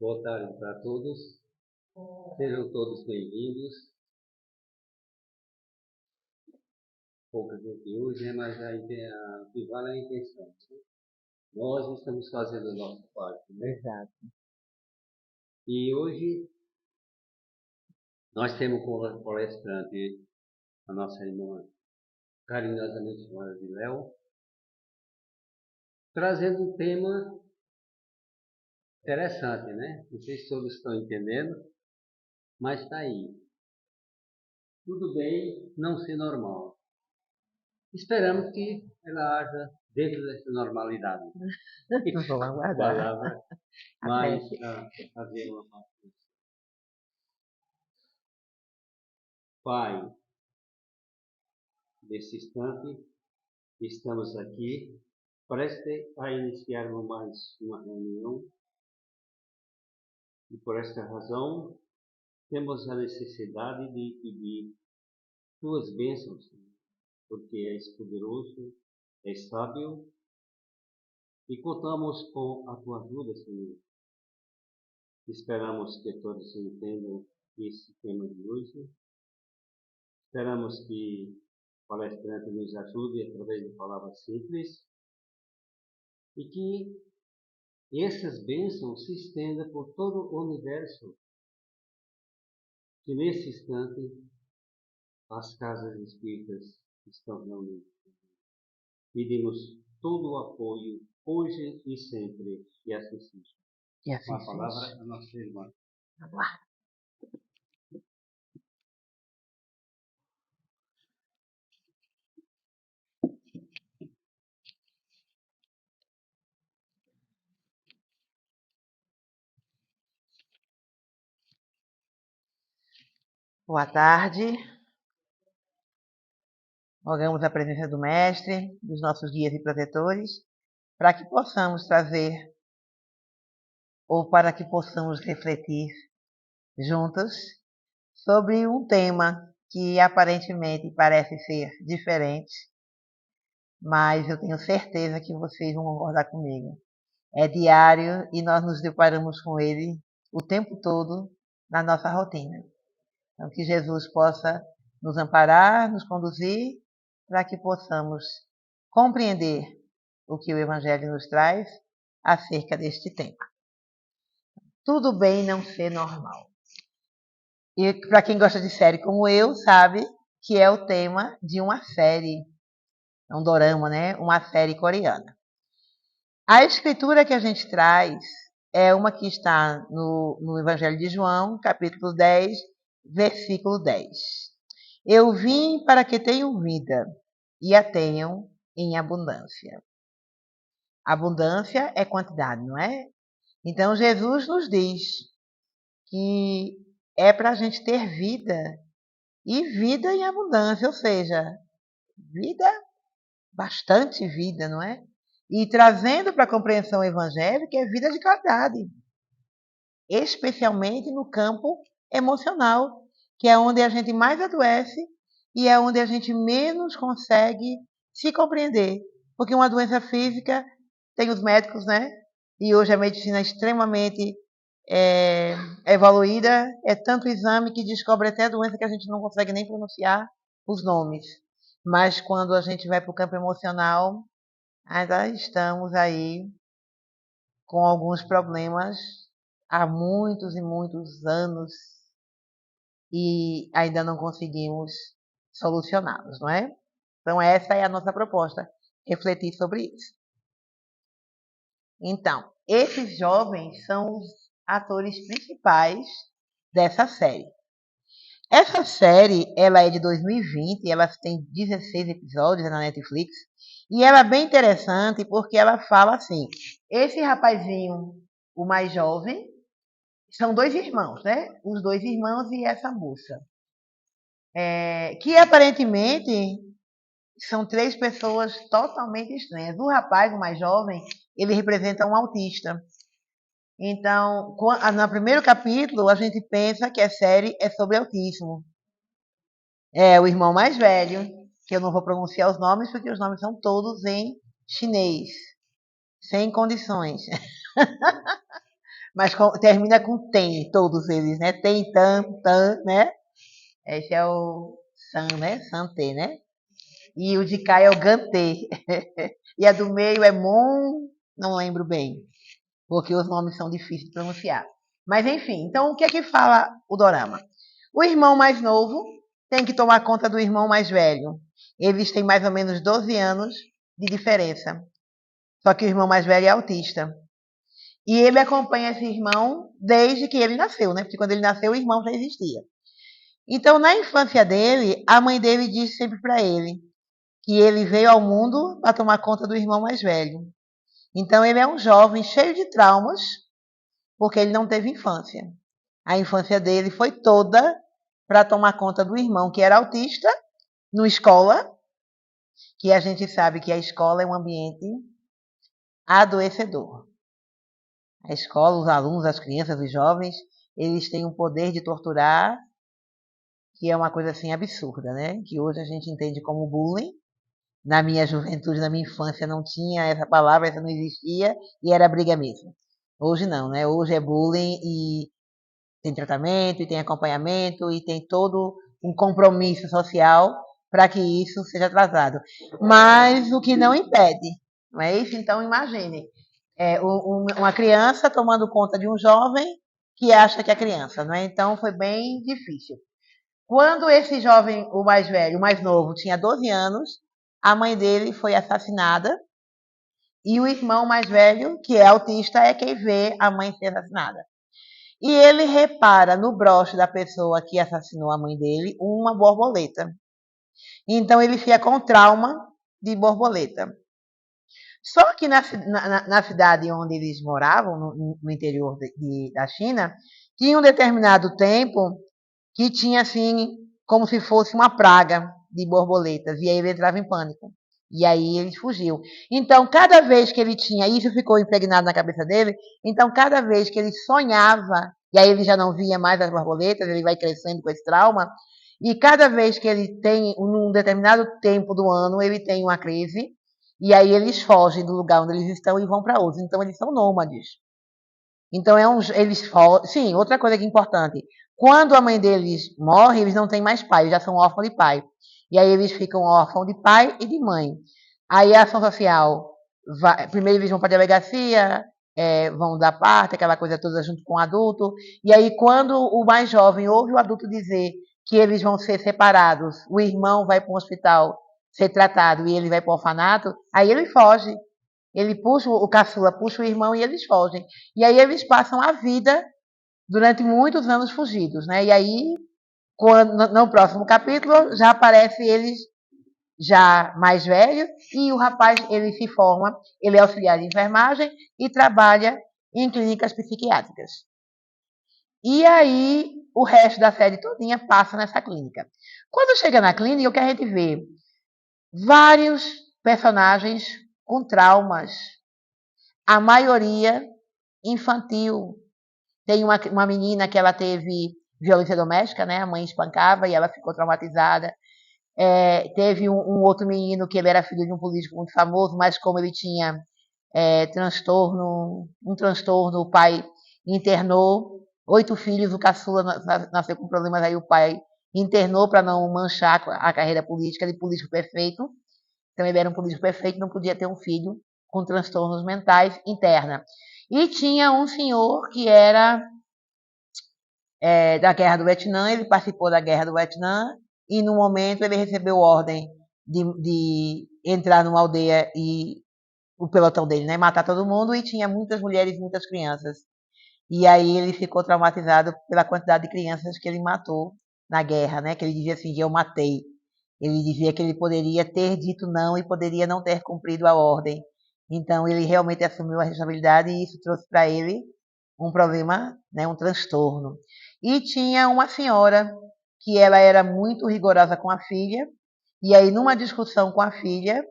Boa tarde para todos. Sejam todos bem-vindos. Pouca gente hoje, né? Mas o que vale é a intenção, né? Nós estamos fazendo a nossa parte, né? Exato. E hoje nós temos como palestrante a nossa irmã carinhosamente chamada de Léo, trazendo um tema interessante, né? Não sei se todos estão entendendo, mas está aí. Tudo bem não ser normal. Esperamos que ela haja dentro dessa normalidade. Vamos aguardar. Palavra, mas haver uma parte. Pai, nesse instante, estamos aqui, prestes a iniciarmos mais uma reunião, e por esta razão temos a necessidade de pedir tuas bênçãos, porque és poderoso, és sábio, e contamos com a tua ajuda, Senhor. Esperamos que todos entendam esse tema de hoje. Esperamos que o palestrante nos ajude através de palavras simples e que essas bênçãos se estendam por todo o universo, que nesse instante as casas espíritas estão reunidas. Pedimos todo o apoio, hoje e sempre, e assim seja. E assim Com a palavra seja. a nossa irmã. Vamos lá. Boa tarde. Rogamos a presença do Mestre, dos nossos guias e protetores, para que possamos trazer, ou para que possamos refletir juntos sobre um tema que aparentemente parece ser diferente, mas eu tenho certeza que vocês vão concordar comigo. É diário e nós nos deparamos com ele o tempo todo na nossa rotina. Então, que Jesus possa nos amparar, nos conduzir, para que possamos compreender o que o Evangelho nos traz acerca deste tema. Tudo bem não ser normal. E para quem gosta de série como eu, sabe que é o tema de uma série, um dorama, né? Uma série coreana. A escritura que a gente traz é uma que está no Evangelho de João, capítulo 10, versículo 10. Eu vim para que tenham vida e a tenham em abundância. Abundância é quantidade, não é? Então Jesus nos diz que é para a gente ter vida e vida em abundância, ou seja, vida, bastante vida, não é? E trazendo para a compreensão evangélica é vida de qualidade, especialmente no campo emocional, que é onde a gente mais adoece e é onde a gente menos consegue se compreender. Porque uma doença física tem os médicos, né? E hoje a medicina é extremamente evoluída, é tanto exame que descobre até doença que a gente não consegue nem pronunciar os nomes. Mas quando a gente vai para o campo emocional, ainda estamos aí com alguns problemas há muitos e muitos anos e ainda não conseguimos solucioná-los, não é? Então essa é a nossa proposta, refletir sobre isso. Então, esses jovens são os atores principais dessa série. Essa série, ela é de 2020, ela tem 16 episódios na Netflix, e ela é bem interessante porque ela fala assim, esse rapazinho, o mais jovem, são dois irmãos, né? Os dois irmãos e essa moça. Que aparentemente são três pessoas totalmente estranhas. O rapaz, o mais jovem, ele representa um autista. Então, no primeiro capítulo, a gente pensa que a série é sobre autismo. É o irmão mais velho, que eu não vou pronunciar os nomes, porque os nomes são todos em chinês, sem condições. Mas termina com tem, todos eles, né? Tem, tan, né? Esse é o san, né? Santé, né? E o de cá é o gantê. E a do meio é mon, não lembro bem, porque os nomes são difíceis de pronunciar. Mas enfim, então o que é que fala o dorama? O irmão mais novo tem que tomar conta do irmão mais velho. Eles têm mais ou menos 12 anos de diferença. Só que o irmão mais velho é autista. E ele acompanha esse irmão desde que ele nasceu, né? Porque quando ele nasceu, o irmão já existia. Então, na infância dele, a mãe dele disse sempre para ele que ele veio ao mundo para tomar conta do irmão mais velho. Então, ele é um jovem cheio de traumas, porque ele não teve infância. A infância dele foi toda para tomar conta do irmão, que era autista, na escola, que a gente sabe que a escola é um ambiente adoecedor. A escola, os alunos, as crianças, os jovens, eles têm um poder de torturar que é uma coisa assim absurda, né? Que hoje a gente entende como bullying. Na minha juventude, na minha infância, não tinha essa palavra, essa não existia, e era briga mesmo. Hoje não, né? Hoje é bullying e tem tratamento, e tem acompanhamento, e tem todo um compromisso social para que isso seja tratado. Mas o que não impede, não é isso? Então, imagine, uma criança tomando conta de um jovem que acha que é criança, não é? Então, foi bem difícil. Quando esse jovem, o mais velho, o mais novo, tinha 12 anos, a mãe dele foi assassinada e o irmão mais velho, que é autista, é quem vê a mãe ser assassinada. E ele repara no broche da pessoa que assassinou a mãe dele uma borboleta. Então ele fica com trauma de borboleta. Só que na cidade onde eles moravam, no interior da China, tinha um determinado tempo que tinha assim, como se fosse uma praga de borboletas, e aí ele entrava em pânico. E aí ele fugiu. Então, cada vez que ele tinha, isso ficou impregnado na cabeça dele, então cada vez que ele sonhava, e aí ele já não via mais as borboletas, ele vai crescendo com esse trauma, e cada vez que ele tem, num determinado tempo do ano, ele tem uma crise, e aí eles fogem do lugar onde eles estão e vão para outros. Então, eles são nômades. Então, sim, outra coisa que é importante. Quando a mãe deles morre, eles não têm mais pai, eles já são órfãos de pai. E aí eles ficam órfãos de pai e de mãe. Aí a ação social, primeiro eles vão para a delegacia, vão dar parte, aquela coisa toda junto com o adulto. E aí quando o mais jovem ouve o adulto dizer que eles vão ser separados, o irmão vai para um hospital ser tratado e ele vai para o orfanato, aí ele foge. Ele puxa, o caçula puxa o irmão e eles fogem. E aí eles passam a vida durante muitos anos fugidos, né? E aí, no próximo capítulo, já aparece eles já mais velhos e o rapaz, ele se forma, ele é auxiliar de enfermagem e trabalha em clínicas psiquiátricas. E aí, o resto da série todinha passa nessa clínica. Quando chega na clínica, o que a gente vê? Vários personagens com traumas. A maioria infantil. Tem uma menina que ela teve violência doméstica, né? A mãe espancava e ela ficou traumatizada. Teve um outro menino que ele era filho de um político muito famoso, mas como ele tinha um transtorno, o pai internou 8 filhos, o caçula nasceu com problemas, aí o pai internou para não manchar a carreira política de político perfeito. Então ele era um político perfeito, não podia ter um filho com transtornos mentais interna. E tinha um senhor que era da Guerra do Vietnã, ele participou da Guerra do Vietnã e no momento ele recebeu ordem de entrar numa aldeia e o pelotão dele, né, matar todo mundo, e tinha muitas mulheres e muitas crianças. E aí ele ficou traumatizado pela quantidade de crianças que ele matou na guerra, né, que ele dizia assim, eu matei. Ele dizia que ele poderia ter dito não e poderia não ter cumprido a ordem. Então ele realmente assumiu a responsabilidade e isso trouxe para ele um problema, né, um transtorno. E tinha uma senhora que ela era muito rigorosa com a filha, e aí numa discussão com a filha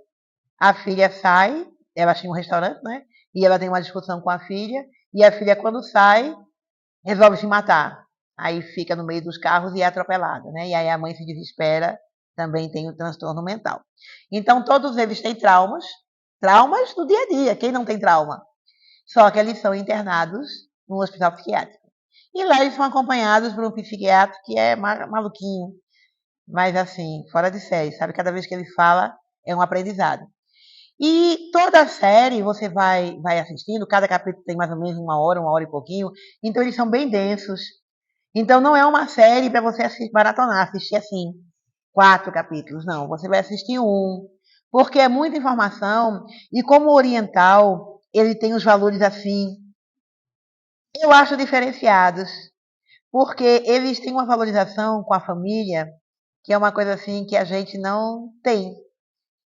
sai, ela tinha um restaurante, né? E ela tem uma discussão com a filha, e a filha quando sai, resolve se matar. Aí fica no meio dos carros e é atropelada, né? E aí a mãe se desespera, também tem o transtorno mental. Então todos eles têm traumas do dia a dia, quem não tem trauma? Só que eles são internados num hospital psiquiátrico. E lá eles são acompanhados por um psiquiatra que é maluquinho, mas assim, fora de série, sabe? Cada vez que ele fala é um aprendizado. E toda a série você vai assistindo, cada capítulo tem mais ou menos uma hora e pouquinho, então eles são bem densos. Então não é uma série para você maratonar, assistir assim, 4 capítulos, não. Você vai assistir um, porque é muita informação, e como oriental, ele tem os valores assim, eu acho diferenciados, porque eles têm uma valorização com a família, que é uma coisa assim que a gente não tem.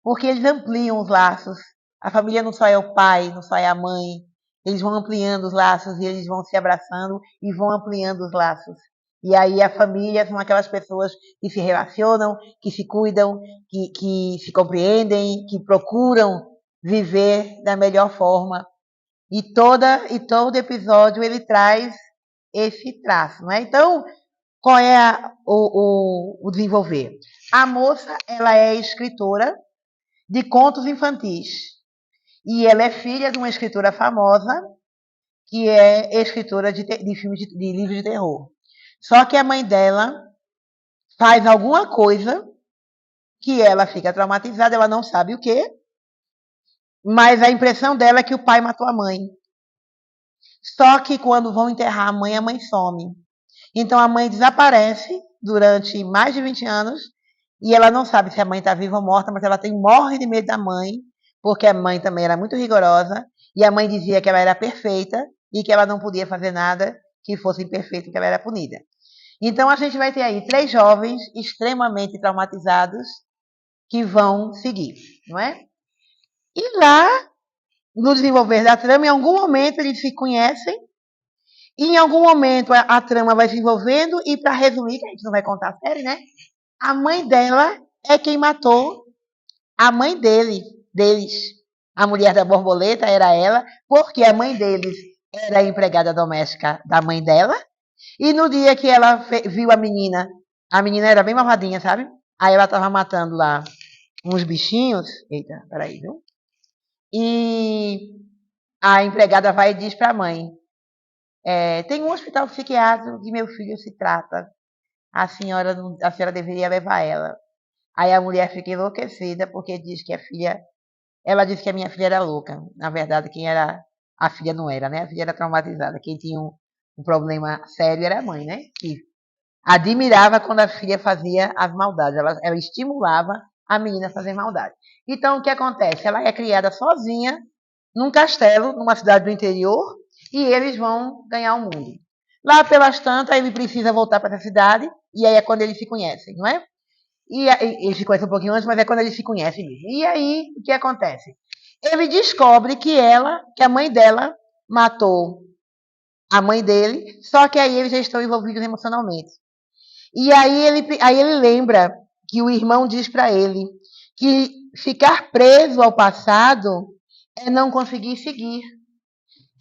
Porque eles ampliam os laços. A família não só é o pai, não só é a mãe. Eles vão ampliando os laços e eles vão se abraçando e vão ampliando os laços. E aí a família são aquelas pessoas que se relacionam, que se cuidam, que se compreendem, que procuram viver da melhor forma. E todo episódio ele traz esse traço, né? Então, qual é o desenvolver? A moça, ela é escritora de contos infantis. E ela é filha de uma escritora famosa, que é escritora de filmes de livros de terror. Só que a mãe dela faz alguma coisa que ela fica traumatizada, ela não sabe o quê, mas a impressão dela é que o pai matou a mãe. Só que quando vão enterrar a mãe some. Então a mãe desaparece durante mais de 20 anos e ela não sabe se a mãe está viva ou morta, mas ela morre de medo da mãe, porque a mãe também era muito rigorosa e a mãe dizia que ela era perfeita e que ela não podia fazer nada que fosse imperfeito, que ela era punida. Então a gente vai ter aí 3 jovens extremamente traumatizados que vão seguir, não é? E lá, no desenvolver da trama, em algum momento eles se conhecem e em algum momento a trama vai se envolvendo e, para resumir, que a gente não vai contar a série, né? A mãe dela é quem matou a mãe deles. A mulher da borboleta era ela, porque a mãe deles era a empregada doméstica da mãe dela. E no dia que ela viu a menina era bem malvadinha, sabe? Aí ela estava matando lá uns bichinhos. Eita, peraí, viu? E a empregada vai e diz para a mãe: tem um hospital psiquiátrico que meu filho se trata. A senhora deveria levar ela. Aí a mulher fica enlouquecida porque diz que ela disse que a minha filha era louca. Na verdade, quem era a filha não era, né? A filha era traumatizada. Quem tinha um problema sério era a mãe, né? Que admirava quando a filha fazia as maldades. Ela estimulava a menina a fazer maldade. Então, o que acontece? Ela é criada sozinha num castelo, numa cidade do interior, e eles vão ganhar o mundo. Lá pelas tantas, ele precisa voltar para essa cidade, e aí é quando eles se conhecem, não é? E eles se conhecem um pouquinho antes, mas é quando eles se conhecem mesmo. E aí, o que acontece? Ele descobre que a mãe dela, matou a mãe dele, só que aí eles já estão envolvidos emocionalmente. E aí ele lembra que o irmão diz para ele que ficar preso ao passado é não conseguir seguir.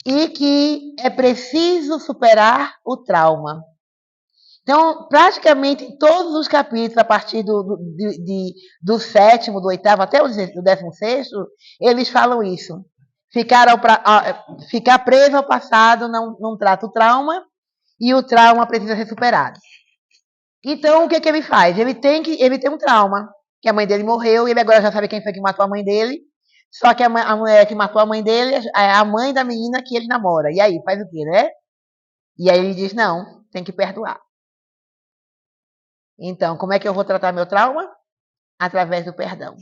E que é preciso superar o trauma. Então, praticamente em todos os capítulos, a partir do 7º, do 8º até o 16º, eles falam isso. Ficar preso ao passado não trata o trauma, e o trauma precisa ser superado. Então, o que ele faz? Ele tem um trauma, que a mãe dele morreu, e ele agora já sabe quem foi que matou a mãe dele, só que a mulher que matou a mãe dele é a mãe da menina que ele namora. E aí, faz o quê, né? E aí ele diz, não, tem que perdoar. Então, como é que eu vou tratar meu trauma? Através do perdão.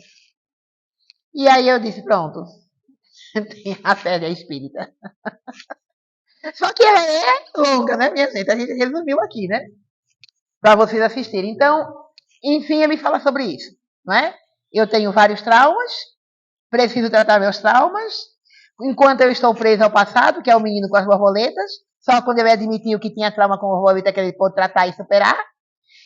E aí eu disse, pronto, tem a série espírita. Só que ela é longa, né, minha gente? A gente resumiu aqui, né? Para vocês assistirem. Então, enfim, ele fala sobre isso, não é? Eu tenho vários traumas, preciso tratar meus traumas, enquanto eu estou preso ao passado, que é o menino com as borboletas, só quando ele admitiu que tinha trauma com borboleta que ele pôde tratar e superar,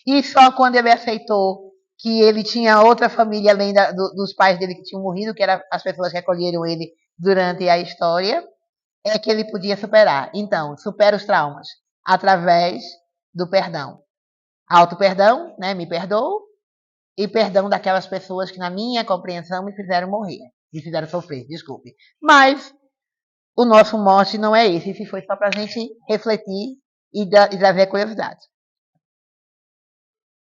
e só quando ele aceitou que ele tinha outra família além dos pais dele que tinham morrido, que eram as pessoas que acolheram ele durante a história, é que ele podia superar. Então, supera os traumas através do perdão. Auto-perdão, né? Me perdoo, e perdão daquelas pessoas que, na minha compreensão, me fizeram morrer. Me fizeram sofrer, desculpe. Mas o nosso mote não é esse. Esse foi só para a gente refletir e trazer curiosidade.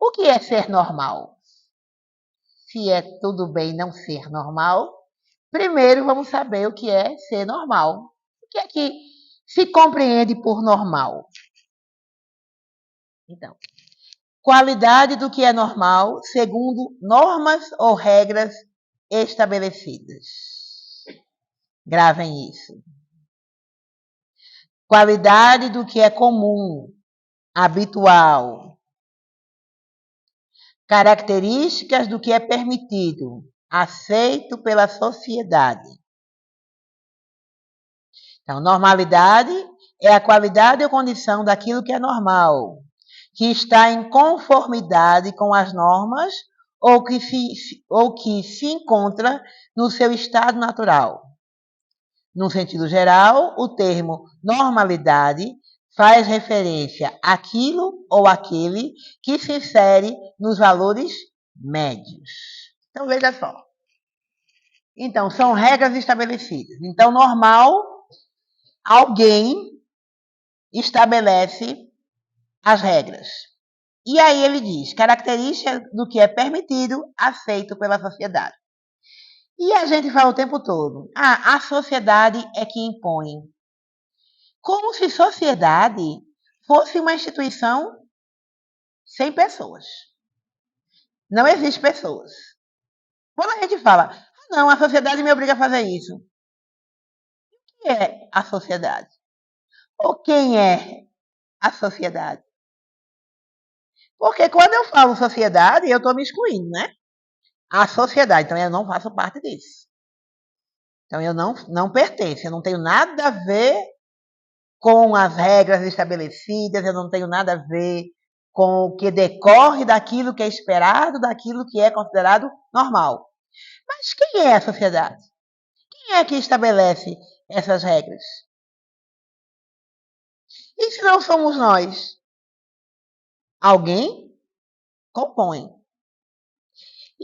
O que é ser normal? Se é tudo bem não ser normal, primeiro vamos saber o que é ser normal. O que é que se compreende por normal? Então, qualidade do que é normal segundo normas ou regras estabelecidas. Gravem isso. Qualidade do que é comum, habitual. Características do que é permitido, aceito pela sociedade. Então, normalidade é a qualidade ou condição daquilo que é normal, que está em conformidade com as normas ou que se encontra no seu estado natural. No sentido geral, o termo normalidade faz referência àquilo ou àquele que se insere nos valores médios. Então, veja só. Então, são regras estabelecidas. Então, normal, alguém estabelece as regras. E aí ele diz, característica do que é permitido, aceito pela sociedade. E a gente fala o tempo todo, a sociedade é que impõe. Como se sociedade fosse uma instituição sem pessoas. Não existe pessoas. Quando a gente fala, não, a sociedade me obriga a fazer isso. O que é a sociedade? Ou quem é a sociedade? Porque quando eu falo sociedade, eu estou me excluindo, né? A sociedade, então eu não faço parte disso. Então eu não pertenço, eu não tenho nada a ver com as regras estabelecidas, eu não tenho nada a ver com o que decorre daquilo que é esperado, daquilo que é considerado normal. Mas quem é a sociedade? Quem é que estabelece essas regras? E se não somos nós? Alguém compõe.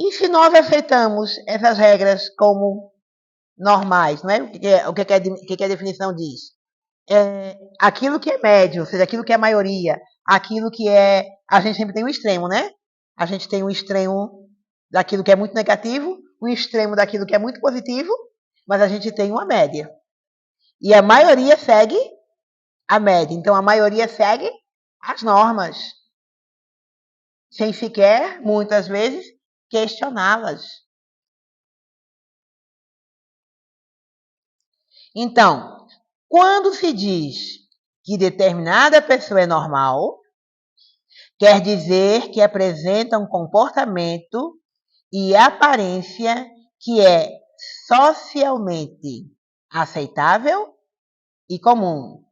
E se nós aceitamos essas regras como normais, não é? O que a definição diz? Aquilo que é médio, ou seja, aquilo que é maioria, aquilo que é... A gente sempre tem um extremo, né? A gente tem um extremo daquilo que é muito negativo, um extremo daquilo que é muito positivo, mas a gente tem uma média. E a maioria segue a média. Então, a maioria segue as normas, sem sequer, muitas vezes, questioná-las. Então, quando se diz que determinada pessoa é normal, quer dizer que apresenta um comportamento e aparência que é socialmente aceitável e comum.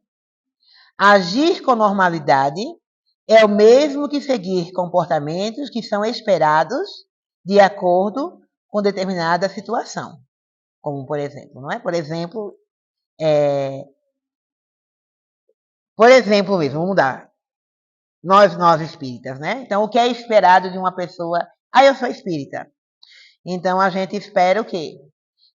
Agir com normalidade é o mesmo que seguir comportamentos que são esperados de acordo com determinada situação. Como, por exemplo, não é? Por exemplo mesmo, vamos mudar. Nós espíritas, né? Então, o que é esperado de uma pessoa... eu sou espírita. Então, a gente espera o quê?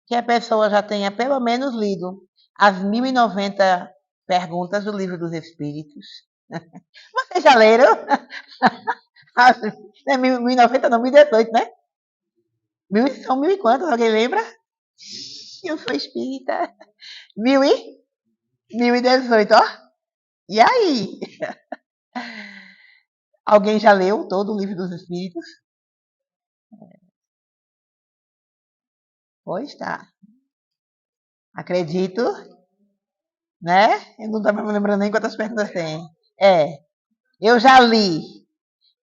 Que a pessoa já tenha pelo menos lido as 1090 perguntas do Livro dos Espíritos. Vocês já leram? 1090 não, 1018, né? São 1000 e quantos? Alguém lembra? Eu sou espírita. 1018, ó. E aí? Alguém já leu todo o Livro dos Espíritos? Pois tá. Acredito, né? Eu não estava me lembrando nem quantas perguntas tem. Eu já li,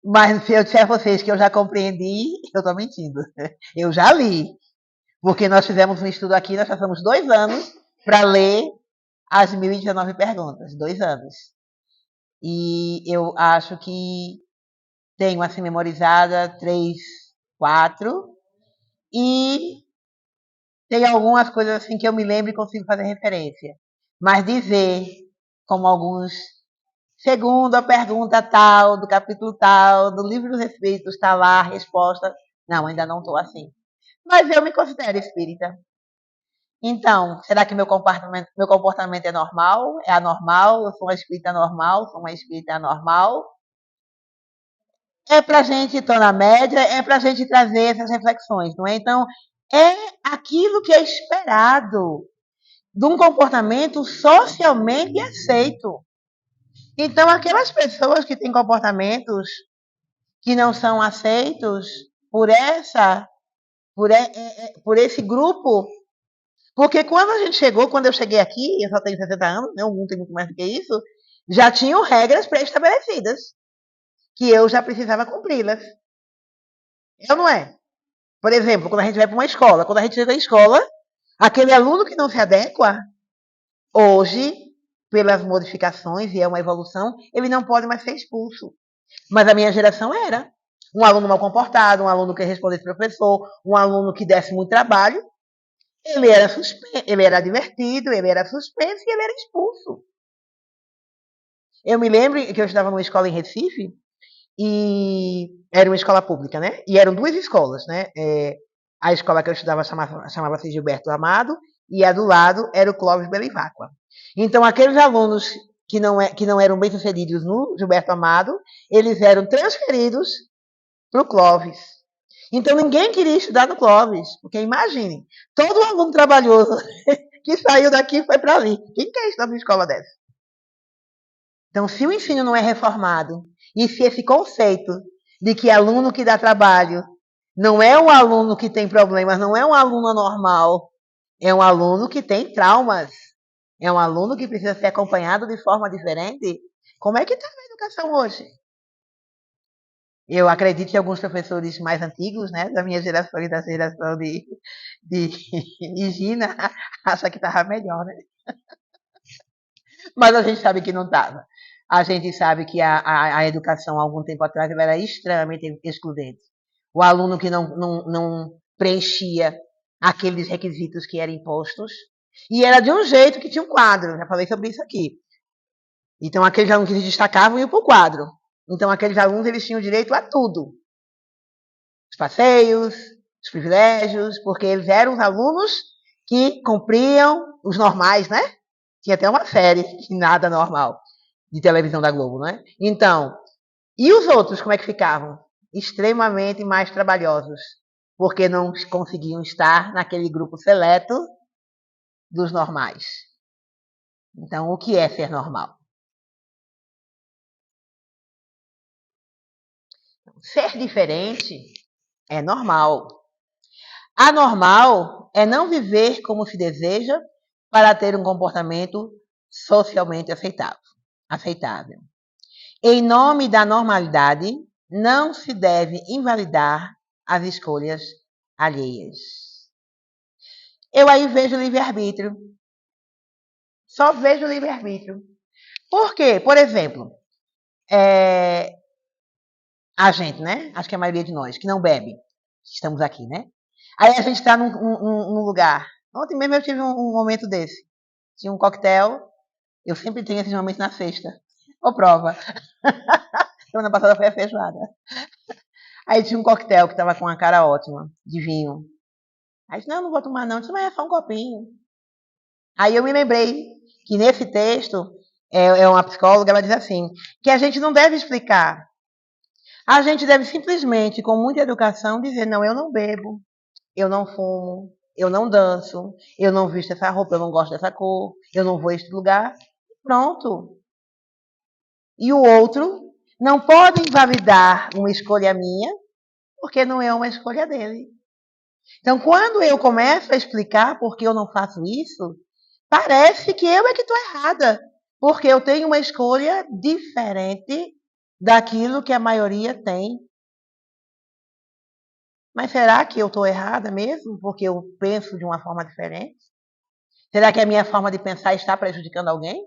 mas se eu disser a vocês que eu já compreendi, eu estou mentindo. Eu já li, porque nós fizemos um estudo aqui, nós passamos 2 anos para ler as 1019 perguntas, 2 anos. E eu acho que tenho assim memorizada 3, 4, e tem algumas coisas assim que eu me lembro e consigo fazer referência. Mas dizer, como alguns, segundo a pergunta tal, do capítulo tal, do Livro dos Espíritos, está lá a resposta. Não, ainda não estou assim. Mas eu me considero espírita. Então, será que meu comportamento é normal? É anormal? Eu sou uma espírita normal? Sou uma espírita anormal? É para a gente estar na média, é para a gente trazer essas reflexões, não é? Então, é aquilo que é esperado de um comportamento socialmente aceito. Então, aquelas pessoas que têm comportamentos que não são aceitos por por esse grupo, porque quando eu cheguei aqui, eu só tenho 60 anos, né, o mundo tem muito mais do que isso, já tinham regras pré-estabelecidas, que eu já precisava cumpri-las. Eu não é? Por exemplo, quando a gente vai para uma escola, quando a gente chega na escola, aquele aluno que não se adequa, hoje, pelas modificações, e é uma evolução, ele não pode mais ser expulso. Mas a minha geração era. Um aluno mal comportado, um aluno que respondesse professor, um aluno que desse muito trabalho, ele era advertido, ele era suspenso e ele era expulso. Eu me lembro que eu estava numa escola em Recife, e era uma escola pública, né? E eram duas escolas, né? A escola que eu estudava chamava-se Gilberto Amado, e a do lado era o Clóvis Belivacqua. Então, aqueles alunos que não eram bem-sucedidos no Gilberto Amado, eles eram transferidos para o Clóvis. Então, ninguém queria estudar no Clóvis, porque imaginem, todo aluno trabalhoso que saiu daqui foi para ali. Quem quer estudar numa escola dessa? Então, se o ensino não é reformado, e se esse conceito de que aluno que dá trabalho não é um aluno que tem problemas, não é um aluno anormal, é um aluno que tem traumas, é um aluno que precisa ser acompanhado de forma diferente, como é que está a educação hoje? Eu acredito que alguns professores mais antigos, né, da minha geração e da geração de Higina, acham que estava melhor, né? Mas a gente sabe que não estava. A gente sabe que a educação, há algum tempo atrás, ela era extremamente excludente. O aluno que não preenchia aqueles requisitos que eram impostos, e era de um jeito que tinha um quadro, já falei sobre isso aqui. Então, aqueles alunos que se destacavam iam para o quadro. Então, aqueles alunos eles tinham direito a tudo. Os passeios, os privilégios, porque eles eram os alunos que cumpriam os normais, né? Tinha até uma série, Nada Normal, de televisão da Globo, né? Então, e os outros, como é que ficavam? Extremamente mais trabalhosos, porque não conseguiam estar naquele grupo seleto dos normais. Então, o que é ser normal? Ser diferente é normal. Anormal é não viver como se deseja para ter um comportamento socialmente aceitável. Em nome da normalidade, não se deve invalidar as escolhas alheias. Eu aí vejo livre-arbítrio. Só vejo livre-arbítrio. Por quê? Por exemplo, a gente, né? Acho que a maioria de nós, que não bebe, estamos aqui, né? Aí a gente está num lugar. Ontem mesmo eu tive um momento desse. Tinha um coquetel. Eu sempre tenho esses momentos na sexta. Ô, prova. Semana passada foi a feijoada. Aí tinha um coquetel que estava com uma cara ótima, de vinho. Aí disse, não vou tomar não. Eu disse, mas é só um copinho. Aí eu me lembrei que nesse texto, é uma psicóloga, ela diz assim, que a gente não deve explicar. A gente deve simplesmente, com muita educação, dizer, não, eu não bebo, eu não fumo, eu não danço, eu não visto essa roupa, eu não gosto dessa cor, eu não vou a este lugar. Pronto. E o outro não pode invalidar uma escolha minha, porque não é uma escolha dele. Então, quando eu começo a explicar por que eu não faço isso, parece que eu é que estou errada, porque eu tenho uma escolha diferente daquilo que a maioria tem. Mas será que eu estou errada mesmo, porque eu penso de uma forma diferente? Será que a minha forma de pensar está prejudicando alguém?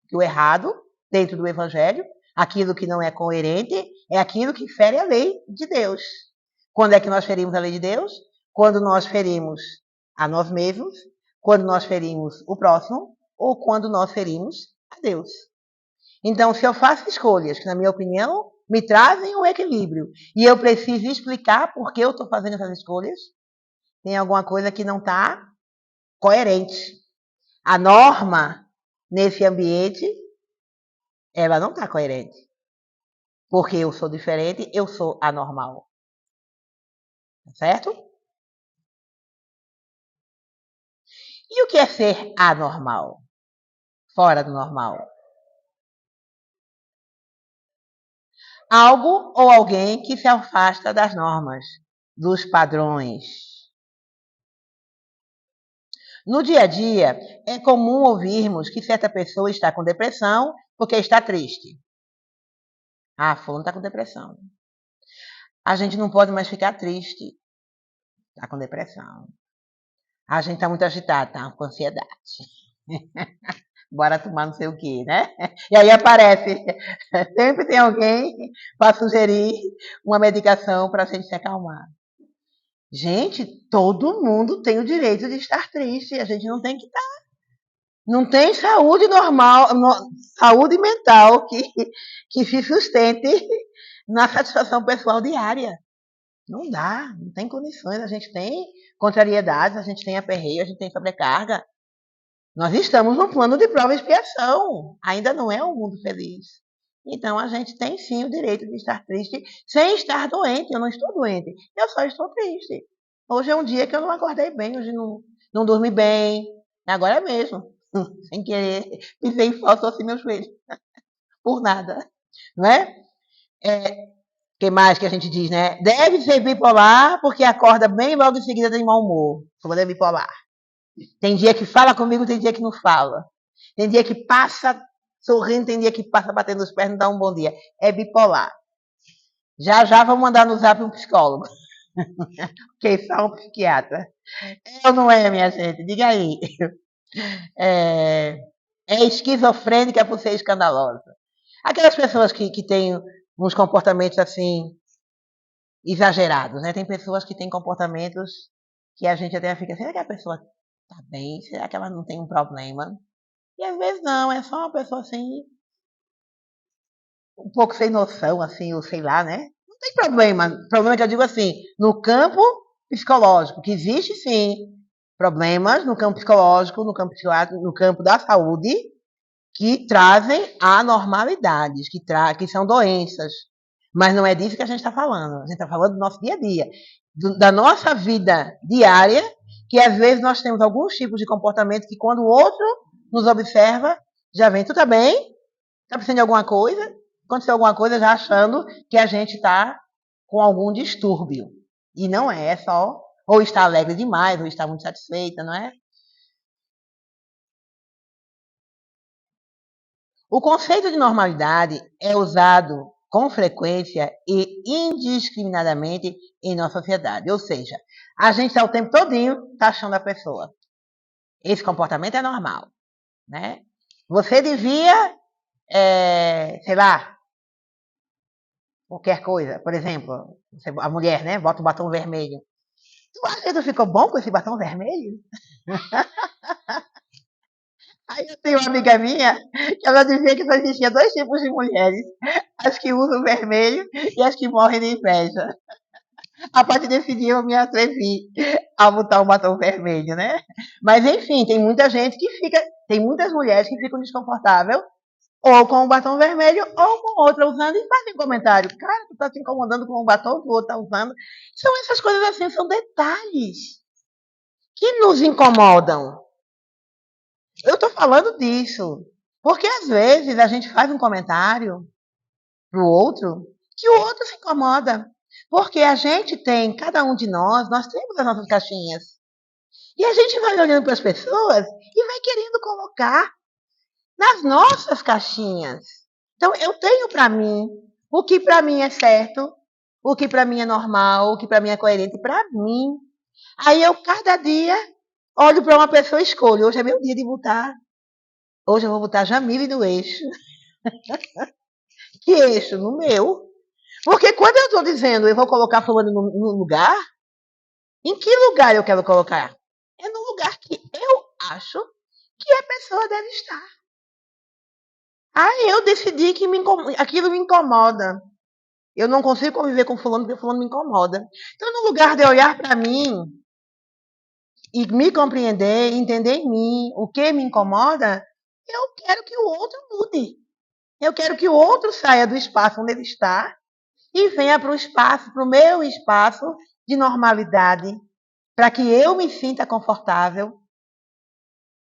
Que o errado, dentro do Evangelho, aquilo que não é coerente, é aquilo que fere a lei de Deus. Quando é que nós ferimos a lei de Deus? Quando nós ferimos a nós mesmos, quando nós ferimos o próximo, ou quando nós ferimos a Deus. Então, se eu faço escolhas que, na minha opinião, me trazem um equilíbrio, e eu preciso explicar por que eu estou fazendo essas escolhas, tem alguma coisa que não está coerente. A norma, nesse ambiente, ela não está coerente. Porque eu sou diferente, eu sou anormal. Certo? E o que é ser anormal? Fora do normal? Algo ou alguém que se afasta das normas, dos padrões. No dia a dia, é comum ouvirmos que certa pessoa está com depressão porque está triste. Ah, fulano está com depressão. A gente não pode mais ficar triste. Está com depressão. A gente está muito agitado, está com ansiedade. Bora tomar não sei o quê, né? E aí aparece, sempre tem alguém para sugerir uma medicação para a gente se acalmar. Gente, todo mundo tem o direito de estar triste, a gente não tem que estar. Não tem saúde normal, saúde mental que se sustente na satisfação pessoal diária. Não dá, não tem condições, a gente tem contrariedades, a gente tem aperreio, a gente tem sobrecarga. Nós estamos no plano de prova e expiação. Ainda não é um mundo feliz. Então, a gente tem sim o direito de estar triste sem estar doente. Eu não estou doente, eu só estou triste. Hoje é um dia que eu não acordei bem, hoje não dormi bem. Agora mesmo, sem querer, pisei em falso assim meu joelho. Por nada. Não é? Que mais que a gente diz, né? Deve ser bipolar porque acorda bem logo em seguida tem mau humor. Fulano é bipolar. Tem dia que fala comigo, tem dia que não fala. Tem dia que passa sorrindo, tem dia que passa batendo os pés, não dá um bom dia. É bipolar. Já já vou mandar no zap um psicólogo. Que só um psiquiatra. É ou não é, minha gente? Diga aí. É esquizofrênica por ser escandalosa. Aquelas pessoas que têm uns comportamentos assim exagerados, né? Tem pessoas que têm comportamentos que a gente até fica, será que a pessoa tá bem? Será que ela não tem um problema? E às vezes não, é só uma pessoa assim, um pouco sem noção, assim, ou sei lá, né? Não tem problema. Problema que eu digo assim, no campo psicológico, que existe sim problemas no campo psicológico, no campo psiquiátrico, no campo da saúde, que trazem anormalidades, que são doenças. Mas não é disso que a gente está falando. A gente está falando do nosso dia a dia, da nossa vida diária, que às vezes nós temos alguns tipos de comportamento que quando o outro nos observa, já vem, tu tá bem? Tá precisando de alguma coisa? Aconteceu alguma coisa já achando que a gente está com algum distúrbio. E não é só ou está alegre demais, ou está muito satisfeita, não é? O conceito de normalidade é usado com frequência e indiscriminadamente em nossa sociedade. Ou seja, a gente está o tempo todinho taxando a pessoa. Esse comportamento é normal, né? Você devia, sei lá, qualquer coisa. Por exemplo, a mulher, né? Bota um batom vermelho. Tu acha que tu ficou bom com esse batom vermelho? Aí eu tenho uma amiga minha que ela dizia que só existia dois tipos de mulheres. As que usam vermelho e as que morrem de inveja. A partir desse dia eu me atrevi a botar o batom vermelho, né? Mas enfim, tem muita gente que fica, tem muitas mulheres que ficam desconfortáveis ou com o batom vermelho ou com outra usando e fazem comentário. Cara, tu tá se incomodando com o batom que o outro tá usando. São essas coisas assim, são detalhes que nos incomodam. Eu tô falando disso. Porque às vezes a gente faz um comentário pro outro que o outro se incomoda. Porque a gente tem, cada um de nós temos as nossas caixinhas. E a gente vai olhando para as pessoas e vai querendo colocar nas nossas caixinhas. Então, eu tenho para mim o que para mim é certo, o que para mim é normal, o que para mim é coerente para mim. Aí eu, cada dia, olho para uma pessoa e escolho. Hoje é meu dia de botar. Hoje eu vou botar Jamile no eixo. Que eixo? No meu. Porque quando eu estou dizendo eu vou colocar fulano no lugar, em que lugar eu quero colocar? É no lugar que eu acho que a pessoa deve estar. Eu decidi que aquilo me incomoda. Eu não consigo conviver com fulano porque fulano me incomoda. Então, no lugar de olhar para mim e me compreender, entender em mim o que me incomoda, eu quero que o outro mude. Eu quero que o outro saia do espaço onde ele está e venha para o espaço, para o meu espaço de normalidade, para que eu me sinta confortável.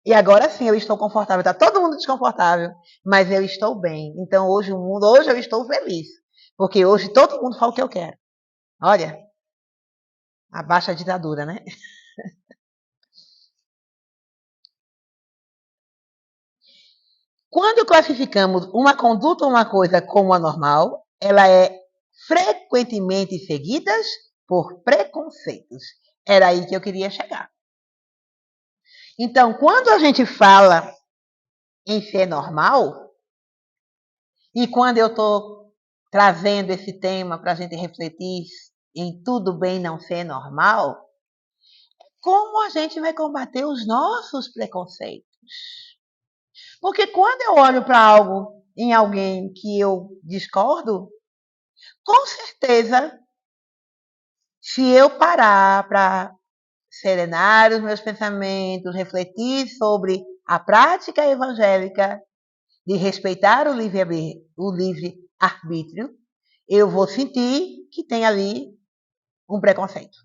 E agora sim eu estou confortável. Está todo mundo desconfortável, mas eu estou bem. Então hoje eu estou feliz, porque hoje todo mundo fala o que eu quero. Olha, abaixa a ditadura, né? Quando classificamos uma conduta ou uma coisa como anormal, ela é frequentemente seguida por preconceitos. Era aí que eu queria chegar. Então, quando a gente fala em ser normal, e quando eu estou trazendo esse tema para a gente refletir em tudo bem não ser normal, como a gente vai combater os nossos preconceitos? Porque quando eu olho para algo em alguém que eu discordo, com certeza, se eu parar para serenar os meus pensamentos, refletir sobre a prática evangélica de respeitar o livre arbítrio, eu vou sentir que tem ali um preconceito.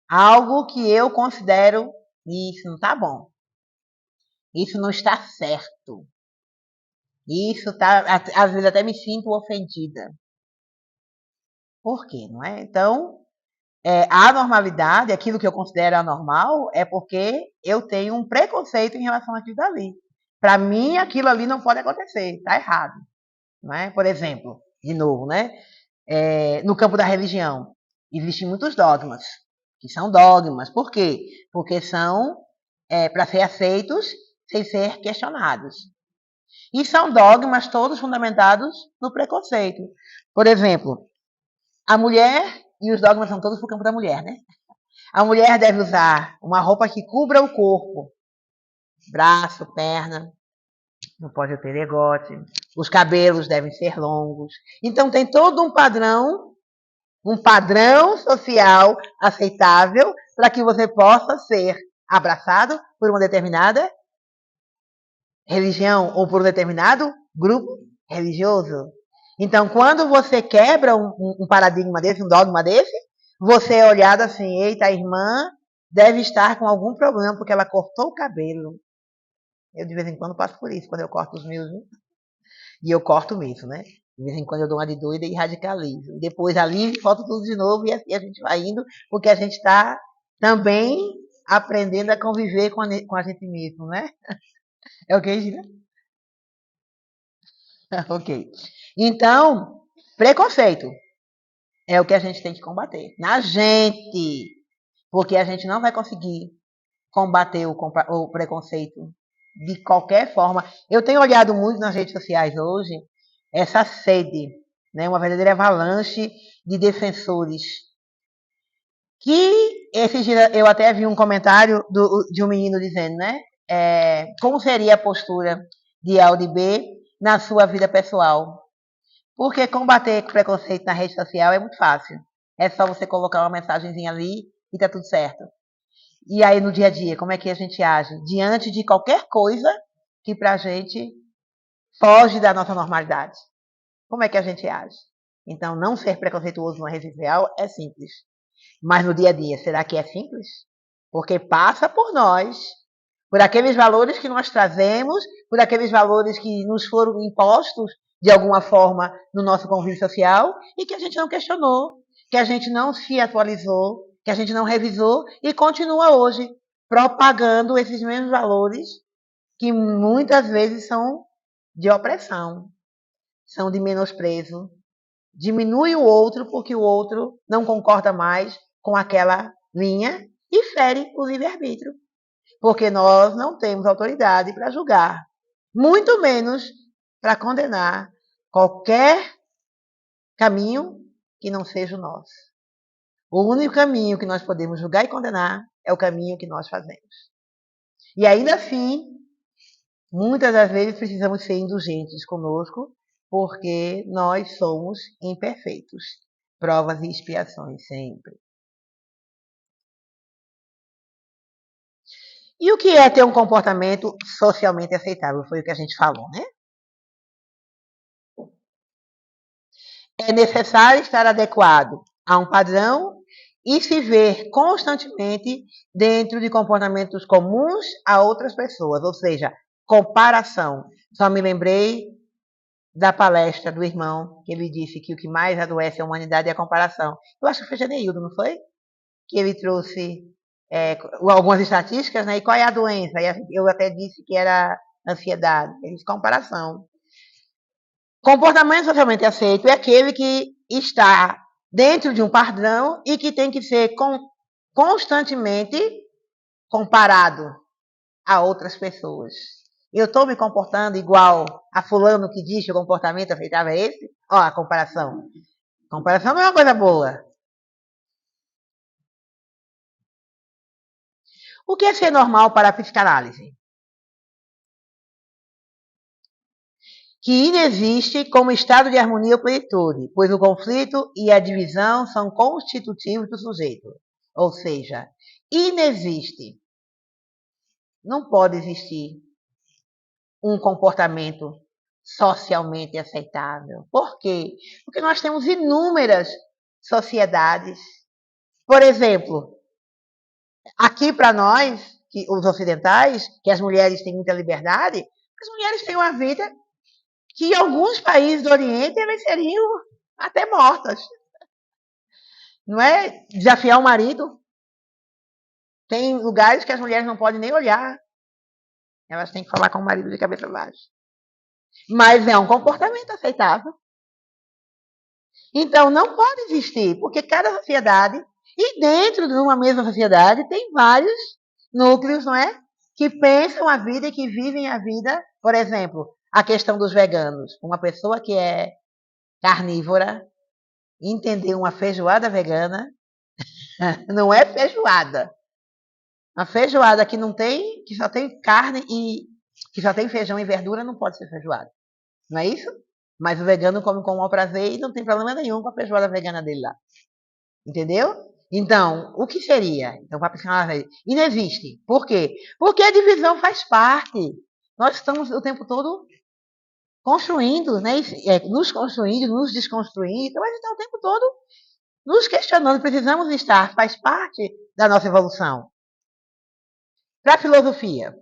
Algo que eu considero, isso não está bom. Isso não está certo. Isso tá, às vezes até me sinto ofendida. Por quê, não é? Então, a anormalidade, aquilo que eu considero anormal, é porque eu tenho um preconceito em relação àquilo ali. Para mim, aquilo ali não pode acontecer, está errado. Não é? Por exemplo, de novo, né? No campo da religião, existem muitos dogmas, que são dogmas. Por quê? Porque são para ser aceitos sem ser questionados. E são dogmas todos fundamentados no preconceito. Por exemplo, a mulher, e os dogmas são todos para o campo da mulher, né? A mulher deve usar uma roupa que cubra o corpo, braço, perna, não pode ter degote, os cabelos devem ser longos. Então tem todo um padrão social aceitável para que você possa ser abraçado por uma determinada religião ou por um determinado grupo religioso. Então, quando você quebra um paradigma desse, um dogma desse, você é olhado assim, eita, a irmã deve estar com algum problema porque ela cortou o cabelo. Eu de vez em quando passo por isso, quando eu corto os meus, e eu corto mesmo, né? De vez em quando eu dou uma de doida e radicalizo. E depois ali volto tudo de novo e assim a gente vai indo, porque a gente está também aprendendo a conviver com a gente mesmo, né? É ok, Gina? Ok. Então, preconceito é o que a gente tem que combater. Na gente. Porque a gente não vai conseguir combater o preconceito de qualquer forma. Eu tenho olhado muito nas redes sociais hoje essa sede, né, uma verdadeira avalanche de defensores. Que esses dias eu até vi um comentário de um menino dizendo, né? Como seria a postura de A ou de B na sua vida pessoal? Porque combater preconceito na rede social é muito fácil. É só você colocar uma mensagenzinha ali e tá tudo certo. E aí no dia a dia, como é que a gente age? Diante de qualquer coisa que pra gente foge da nossa normalidade. Como é que a gente age? Então, não ser preconceituoso numa rede social é simples. Mas no dia a dia, será que é simples? Porque passa por nós, por aqueles valores que nós trazemos, por aqueles valores que nos foram impostos de alguma forma no nosso convívio social e que a gente não questionou, que a gente não se atualizou, que a gente não revisou e continua hoje propagando esses mesmos valores que muitas vezes são de opressão, são de menosprezo. Diminui o outro porque o outro não concorda mais com aquela linha e fere o livre-arbítrio. Porque nós não temos autoridade para julgar, muito menos para condenar qualquer caminho que não seja o nosso. O único caminho que nós podemos julgar e condenar é o caminho que nós fazemos. E ainda assim, muitas das vezes precisamos ser indulgentes conosco, porque nós somos imperfeitos. Provas e expiações sempre. E o que é ter um comportamento socialmente aceitável? Foi o que a gente falou, né? É necessário estar adequado a um padrão e se ver constantemente dentro de comportamentos comuns a outras pessoas, ou seja, comparação. Só me lembrei da palestra do irmão, que ele disse que o que mais adoece a humanidade é a comparação. Eu acho que foi Janeildo, não foi? Que ele trouxe algumas estatísticas, né? E qual é a doença? E eu até disse que era ansiedade. Ele disse comparação. Comportamento socialmente aceito é aquele que está dentro de um padrão e que tem que ser constantemente comparado a outras pessoas. Eu estou me comportando igual a fulano que diz que o comportamento aceitável é esse? Ó, a comparação. Comparação não é uma coisa boa. O que é ser normal para a psicanálise? Que inexiste como estado de harmonia ou plenitude, pois o conflito e a divisão são constitutivos do sujeito. Ou seja, inexiste. Não pode existir um comportamento socialmente aceitável. Por quê? Porque nós temos inúmeras sociedades. Por exemplo, aqui para nós, que os ocidentais, que as mulheres têm muita liberdade, as mulheres têm uma vida que em alguns países do Oriente elas seriam até mortas. Não é? Desafiar o marido. Tem lugares que as mulheres não podem nem olhar. Elas têm que falar com o marido de cabeça baixa. Mas é um comportamento aceitável. Então não pode existir, porque cada sociedade, e dentro de uma mesma sociedade, tem vários núcleos, não é? Que pensam a vida e que vivem a vida. Por exemplo, a questão dos veganos. Uma pessoa que é carnívora, entender uma feijoada vegana, não é feijoada. Uma feijoada que não tem, que só tem carne e que só tem feijão e verdura, não pode ser feijoada. Não é isso? Mas o vegano come com o maior prazer e não tem problema nenhum com a feijoada vegana dele lá. Entendeu? Então, o que seria? Então, para psicanálise, inexiste. Por quê? Porque a divisão faz parte. Nós estamos o tempo todo construindo, né? Nos construindo, nos desconstruindo. Então, a gente está o tempo todo nos questionando. Precisamos estar, faz parte da nossa evolução. Para a filosofia,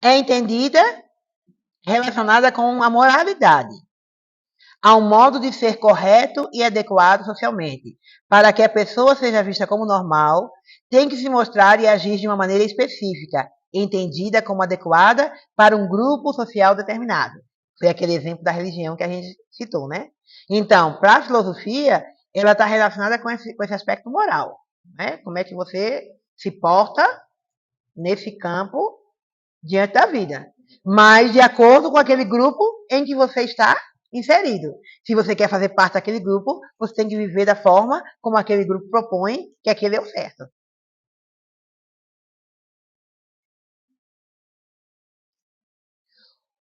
é entendida relacionada com a moralidade, a um modo de ser correto e adequado socialmente. Para que a pessoa seja vista como normal, tem que se mostrar e agir de uma maneira específica, entendida como adequada para um grupo social determinado. Foi aquele exemplo da religião que a gente citou, né? Então, para a filosofia, ela está relacionada com esse aspecto moral, né? Como é que você se porta nesse campo diante da vida, mas de acordo com aquele grupo em que você está inserido. Se você quer fazer parte daquele grupo, você tem que viver da forma como aquele grupo propõe que aquele é o certo.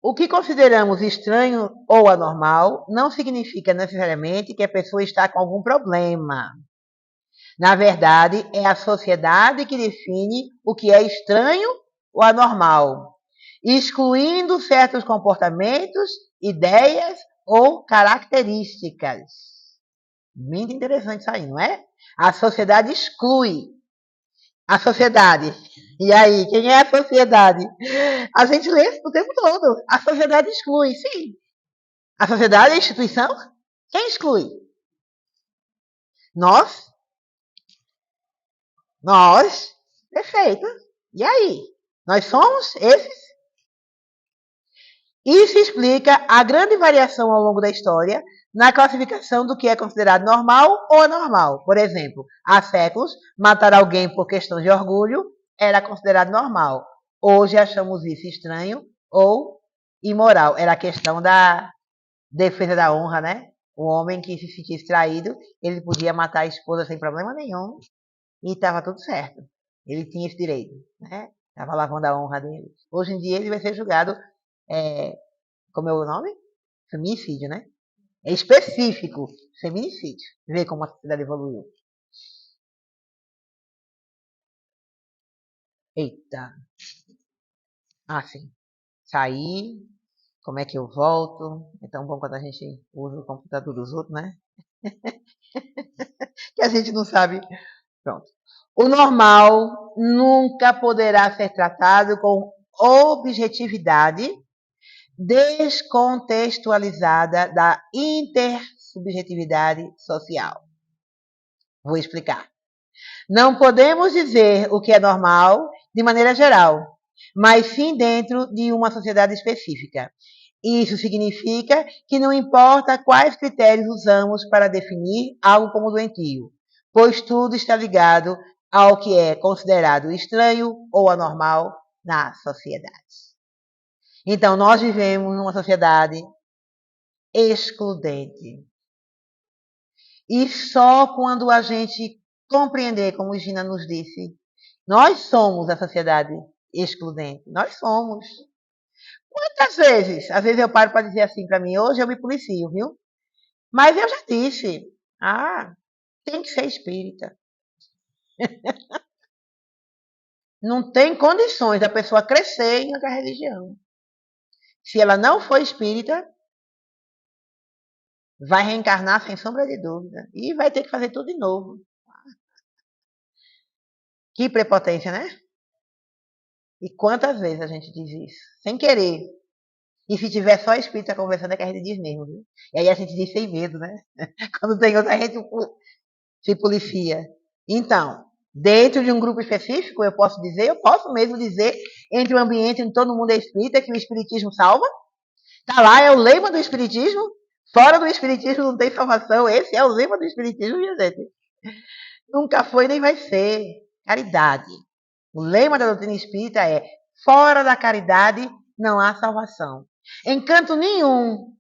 O que consideramos estranho ou anormal não significa necessariamente que a pessoa está com algum problema. Na verdade, é a sociedade que define o que é estranho ou anormal, excluindo certos comportamentos, ideias ou características. Muito interessante isso aí, não é? A sociedade exclui. A sociedade. E aí, quem é a sociedade? A gente lê o tempo todo. A sociedade exclui, sim. A sociedade é a instituição? Quem exclui? Nós? Nós? Perfeito. E aí? Nós somos esses? Isso explica a grande variação ao longo da história na classificação do que é considerado normal ou anormal. Por exemplo, há séculos, matar alguém por questão de orgulho era considerado normal. Hoje achamos isso estranho ou imoral. Era a questão da defesa da honra, né? O homem que se sentisse traído, ele podia matar a esposa sem problema nenhum e estava tudo certo. Ele tinha esse direito, né? Estava lavando a honra dele. Hoje em dia ele vai ser julgado, como é o nome? Feminicídio, né? É específico, feminicídio. Vê como a sociedade evoluiu. Eita. Ah, sim. Sair. Como é que eu volto? É tão bom quando a gente usa o computador dos outros, né? Que a gente não sabe. Pronto. O normal nunca poderá ser tratado com objetividade descontextualizada da intersubjetividade social. Vou explicar. Não podemos dizer o que é normal de maneira geral, mas sim dentro de uma sociedade específica. Isso significa que não importa quais critérios usamos para definir algo como doentio, pois tudo está ligado ao que é considerado estranho ou anormal na sociedade. Então, nós vivemos numa sociedade excludente. E só quando a gente compreender, como Gina nos disse, nós somos a sociedade excludente. Nós somos. Quantas vezes? Às vezes eu paro para dizer assim para mim, hoje eu me policio, viu? Mas eu já disse, tem que ser espírita. Não tem condições da pessoa crescer em outra religião. Se ela não for espírita, vai reencarnar sem sombra de dúvida. E vai ter que fazer tudo de novo. Que prepotência, né? E quantas vezes a gente diz isso? Sem querer. E se tiver só espírita conversando, é que a gente diz mesmo, viu? E aí a gente diz sem medo, né? Quando tem outra, a gente se policia. Então, dentro de um grupo específico, eu posso mesmo dizer, entre o ambiente onde todo mundo é espírita, que o espiritismo salva. Tá lá, é o lema do espiritismo. Fora do espiritismo não tem salvação. Esse é o lema do espiritismo, minha gente. Nunca foi nem vai ser. Caridade. O lema da doutrina espírita é: fora da caridade não há salvação. Em canto nenhum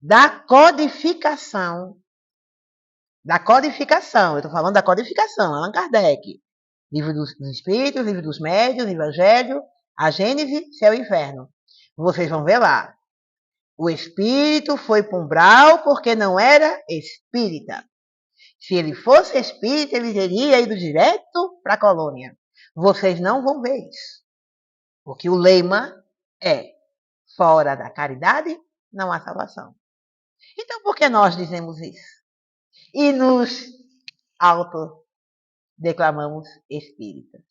da codificação, eu estou falando da codificação, Allan Kardec, livro dos Espíritos, livro dos Médiuns, Evangelho, a Gênese, Céu e Inferno. Vocês vão ver lá. O espírito foi para o umbral porque não era espírita. Se ele fosse espírita, ele teria ido direto para a colônia. Vocês não vão ver isso. Porque o lema é: fora da caridade não há salvação. Então, por que nós dizemos isso? E nos autodeclamamos espíritas.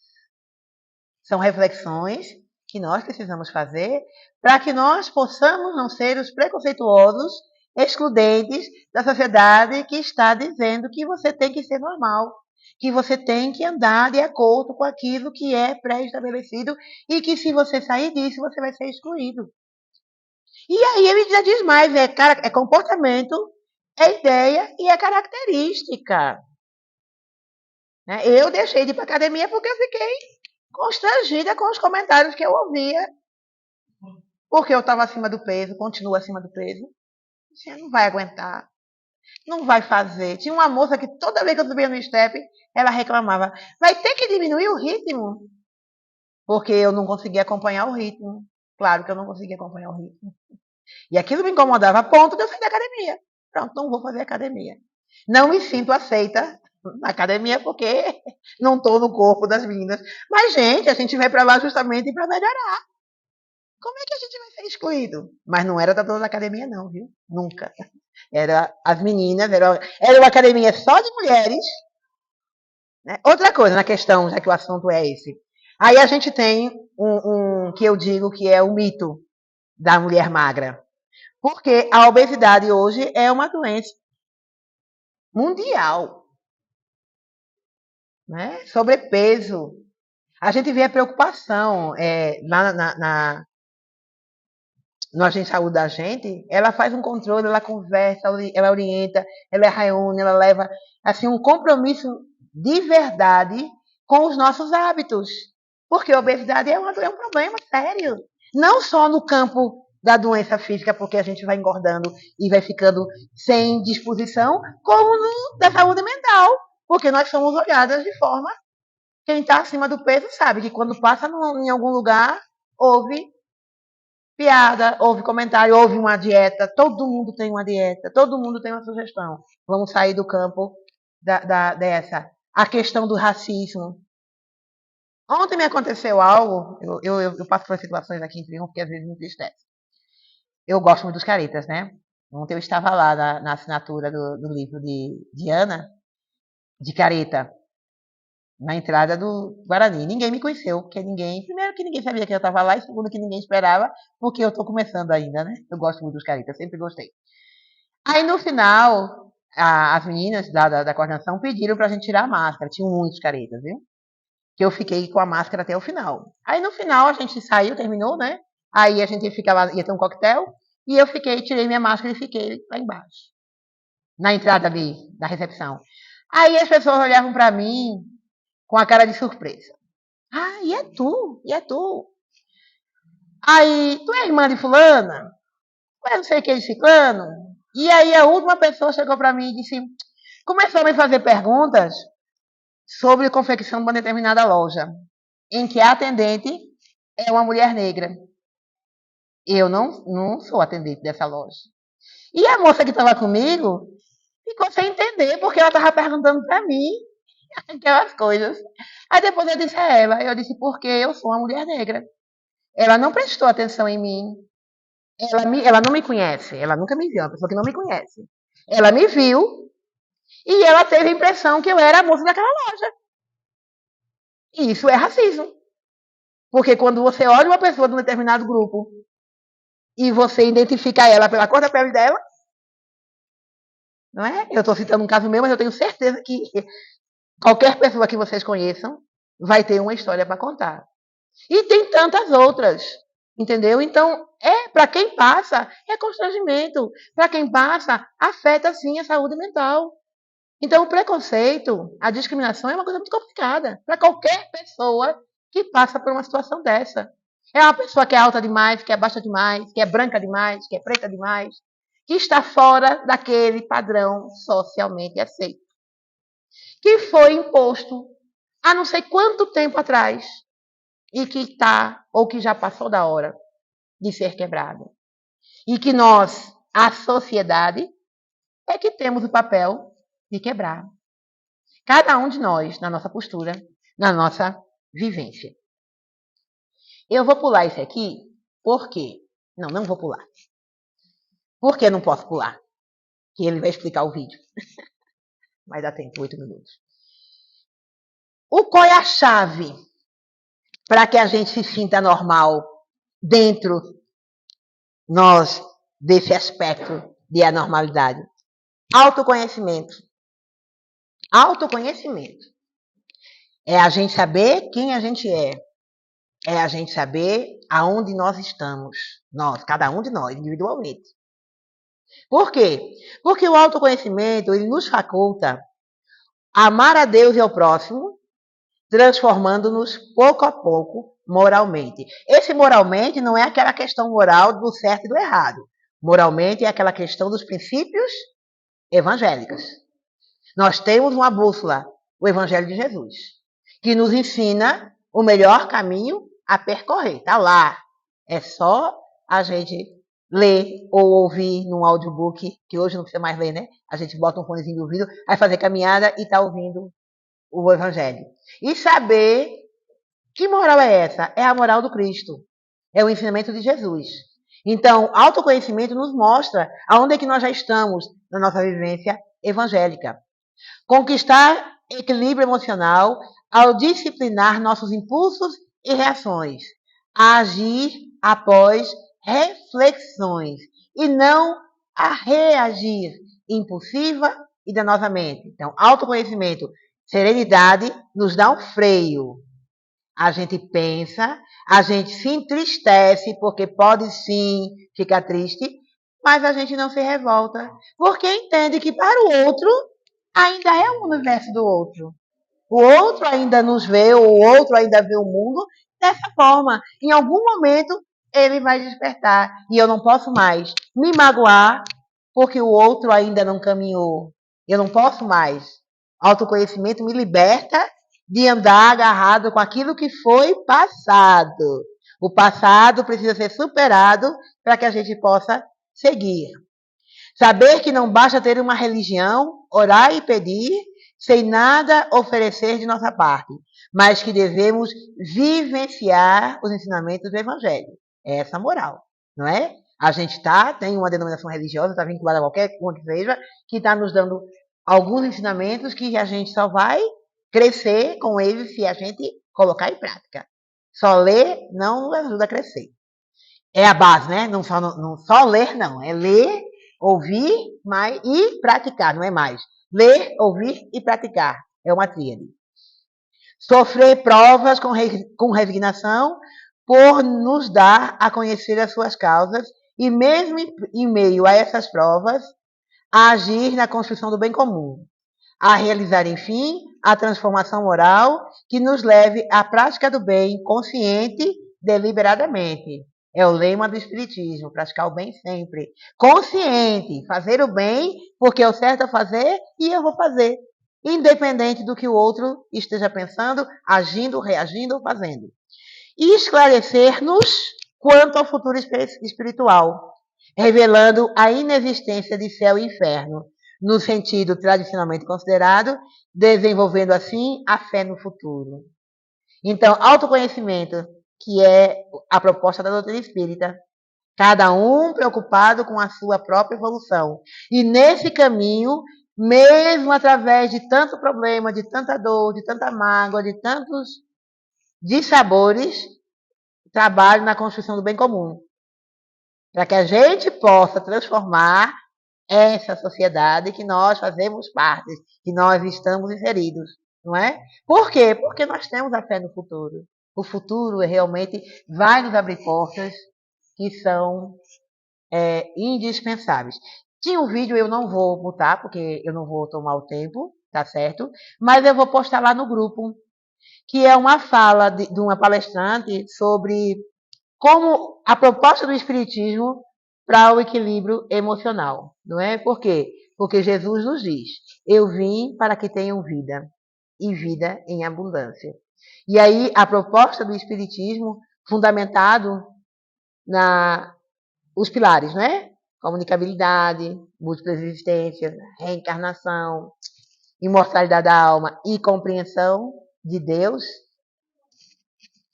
São reflexões que nós precisamos fazer para que nós possamos não ser os preconceituosos, excludentes da sociedade que está dizendo que você tem que ser normal, que você tem que andar de acordo com aquilo que é pré-estabelecido e que se você sair disso, você vai ser excluído. E aí ele já diz mais, é comportamento, é ideia e é característica. Eu deixei de ir para academia porque eu fiquei constrangida com os comentários que eu ouvia, porque eu estava acima do peso, continuo acima do peso. Você não vai aguentar, não vai fazer. Tinha uma moça que toda vez que eu subia no step, ela reclamava: vai ter que diminuir o ritmo, porque eu não conseguia acompanhar o ritmo. Claro que eu não conseguia acompanhar o ritmo. E aquilo me incomodava a ponto de eu sair da academia. Pronto, não vou fazer academia. Não me sinto aceita na academia porque não estou no corpo das meninas. Mas, gente, a gente vai para lá justamente para melhorar. Como é que a gente vai ser excluído? Mas não era da dona da academia, não, viu? Nunca. Era as meninas, era uma academia só de mulheres. Né? Outra coisa na questão, já que o assunto é esse. Aí a gente tem um que eu digo que é o mito da mulher magra. Porque a obesidade hoje é uma doença mundial. Né? Sobrepeso. A gente vê a preocupação lá no agente de saúde da gente, ela faz um controle, ela conversa, ela orienta, ela reúne, ela leva assim um compromisso de verdade com os nossos hábitos. Porque a obesidade é um problema sério. Não só no campo da doença física, porque a gente vai engordando e vai ficando sem disposição, como no da saúde mental. Porque nós somos olhadas de forma... Quem está acima do peso sabe que quando passa em algum lugar, houve piada, houve comentário, houve uma dieta. Todo mundo tem uma dieta, todo mundo tem uma sugestão. Vamos sair do campo dessa. A questão do racismo. Ontem me aconteceu algo, eu passo por situações aqui em Triunfo que às vezes me entristece. Eu gosto muito dos caretas, né? Ontem eu estava lá na assinatura do livro de Ana, de careta, na entrada do Guarani. Ninguém me conheceu, porque primeiro que ninguém sabia que eu estava lá, e segundo que ninguém esperava, porque eu estou começando ainda, né? Eu gosto muito dos caretas, sempre gostei. Aí no final, as meninas da coordenação pediram pra gente tirar a máscara, tinham muitos caretas, viu? Que eu fiquei com a máscara até o final. Aí no final a gente saiu, terminou, né? Aí a gente ia ter um coquetel, e eu tirei minha máscara e fiquei lá embaixo, na entrada ali, da recepção. Aí as pessoas olhavam pra mim com a cara de surpresa. Ah, e é tu? E é tu? Aí, tu é irmã de fulana? Tu é não sei o que de ciclano? E aí a última pessoa chegou pra mim e disse, começou a me fazer perguntas sobre confecção de uma determinada loja, em que a atendente é uma mulher negra. Eu não sou atendente dessa loja. E a moça que estava comigo ficou sem entender, porque ela estava perguntando para mim aquelas coisas. Aí depois eu disse a ela, porque eu sou uma mulher negra. Ela não prestou atenção em mim. Ela não me conhece, ela nunca me viu, é uma pessoa que não me conhece. Ela me viu e ela teve a impressão que eu era a moça daquela loja. E isso é racismo. Porque quando você olha uma pessoa de um determinado grupo e você identifica ela pela cor da pele dela, não é? Eu estou citando um caso meu, mas eu tenho certeza que qualquer pessoa que vocês conheçam vai ter uma história para contar. E tem tantas outras, entendeu? Então, para quem passa, é constrangimento. Para quem passa, afeta sim a saúde mental. Então, o preconceito, a discriminação é uma coisa muito complicada para qualquer pessoa que passa por uma situação dessa. É uma pessoa que é alta demais, que é baixa demais, que é branca demais, que é preta demais, que está fora daquele padrão socialmente aceito, que foi imposto há não sei quanto tempo atrás e que está ou que já passou da hora de ser quebrado. E que nós, a sociedade, é que temos o papel de quebrar. Cada um de nós, na nossa postura, na nossa vivência. Eu vou pular isso aqui, por quê? Não vou pular. Por que não posso pular? Que ele vai explicar o vídeo. Vai dar tempo, 8 minutos. Qual é a chave para que a gente se sinta normal dentro nós desse aspecto de anormalidade? Autoconhecimento. Autoconhecimento. É a gente saber quem a gente é. É a gente saber aonde nós estamos. Nós, cada um de nós, individualmente. Por quê? Porque o autoconhecimento, ele nos faculta a amar a Deus e ao próximo, transformando-nos pouco a pouco moralmente. Esse moralmente não é aquela questão moral do certo e do errado. Moralmente é aquela questão dos princípios evangélicos. Nós temos uma bússola, o Evangelho de Jesus, que nos ensina o melhor caminho a percorrer. Está lá. É só a gente ler ou ouvir num audiobook, que hoje não precisa mais ler, né? A gente bota um fonezinho de ouvido, vai fazer caminhada e está ouvindo o Evangelho. E saber que moral é essa? É a moral do Cristo. É o ensinamento de Jesus. Então, autoconhecimento nos mostra aonde é que nós já estamos na nossa vivência evangélica. Conquistar equilíbrio emocional ao disciplinar nossos impulsos e reações. A agir após reflexões e não a reagir impulsiva e danosamente. Então, autoconhecimento, serenidade nos dá um freio. A gente pensa, a gente se entristece, porque pode sim ficar triste, mas a gente não se revolta, porque entende que para o outro ainda é o universo do outro. O outro ainda nos vê, o outro ainda vê o mundo dessa forma. Em algum momento ele vai despertar e eu não posso mais me magoar porque o outro ainda não caminhou. Eu não posso mais. Autoconhecimento me liberta de andar agarrado com aquilo que foi passado. O passado precisa ser superado para que a gente possa seguir. Saber que não basta ter uma religião, orar e pedir, sem nada oferecer de nossa parte. mas que devemos vivenciar os ensinamentos do Evangelho. É essa a moral, não é? A gente tem uma denominação religiosa, está vinculada a qualquer uma que seja, que está nos dando alguns ensinamentos que a gente só vai crescer com eles se a gente colocar em prática. Só ler não nos ajuda a crescer. É a base, né? Não só ler, não. É ler, ouvir e praticar, não é mais. Ler, ouvir e praticar. É uma tríade. Sofrer provas com resignação por nos dar a conhecer as suas causas e mesmo em meio a essas provas, a agir na construção do bem comum, a realizar, enfim, a transformação moral que nos leve à prática do bem consciente, deliberadamente. É o lema do Espiritismo, praticar o bem sempre. Consciente, fazer o bem, porque é o certo a fazer e eu vou fazer. Independente do que o outro esteja pensando, agindo, reagindo ou fazendo. E esclarecer-nos quanto ao futuro espiritual, revelando a inexistência de céu e inferno, no sentido tradicionalmente considerado, desenvolvendo assim a fé no futuro. Então, autoconhecimento, que é a proposta da doutrina espírita, cada um preocupado com a sua própria evolução. E nesse caminho, mesmo através de tanto problema, de tanta dor, de tanta mágoa, de tantos dissabores, trabalho na construção do bem comum, para que a gente possa transformar essa sociedade que nós fazemos parte, que nós estamos inseridos, não é? Por quê? Porque nós temos a fé no futuro. O futuro realmente vai nos abrir portas que são indispensáveis. Tinha um vídeo, eu não vou botar, porque eu não vou tomar o tempo, tá certo? Mas eu vou postar lá no grupo, que é uma fala de uma palestrante sobre como a proposta do Espiritismo para o equilíbrio emocional, não é? Por quê? Porque Jesus nos diz: eu vim para que tenham vida, e vida em abundância. E aí a proposta do Espiritismo, fundamentado os pilares, não é? Comunicabilidade, múltiplas existências, reencarnação, imortalidade da alma e compreensão de Deus,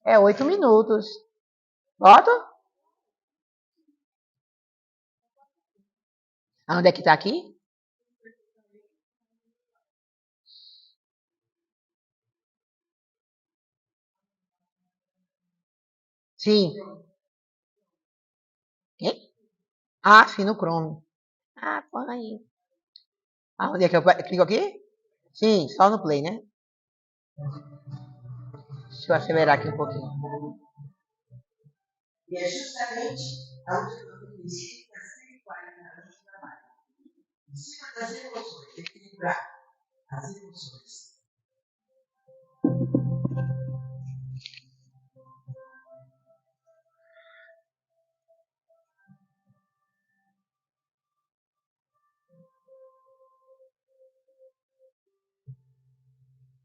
é 8 minutos. Bota? Onde é que está aqui? Sim. Quê? Ah, sim, no Chrome. Ah, põe aí. Onde é que eu clico aqui? Sim, só no Play, né? Deixa eu acelerar aqui um pouquinho. E é justamente a última princípio das 140 anos de trabalho. Em cima das emoções, equilibrar as emoções.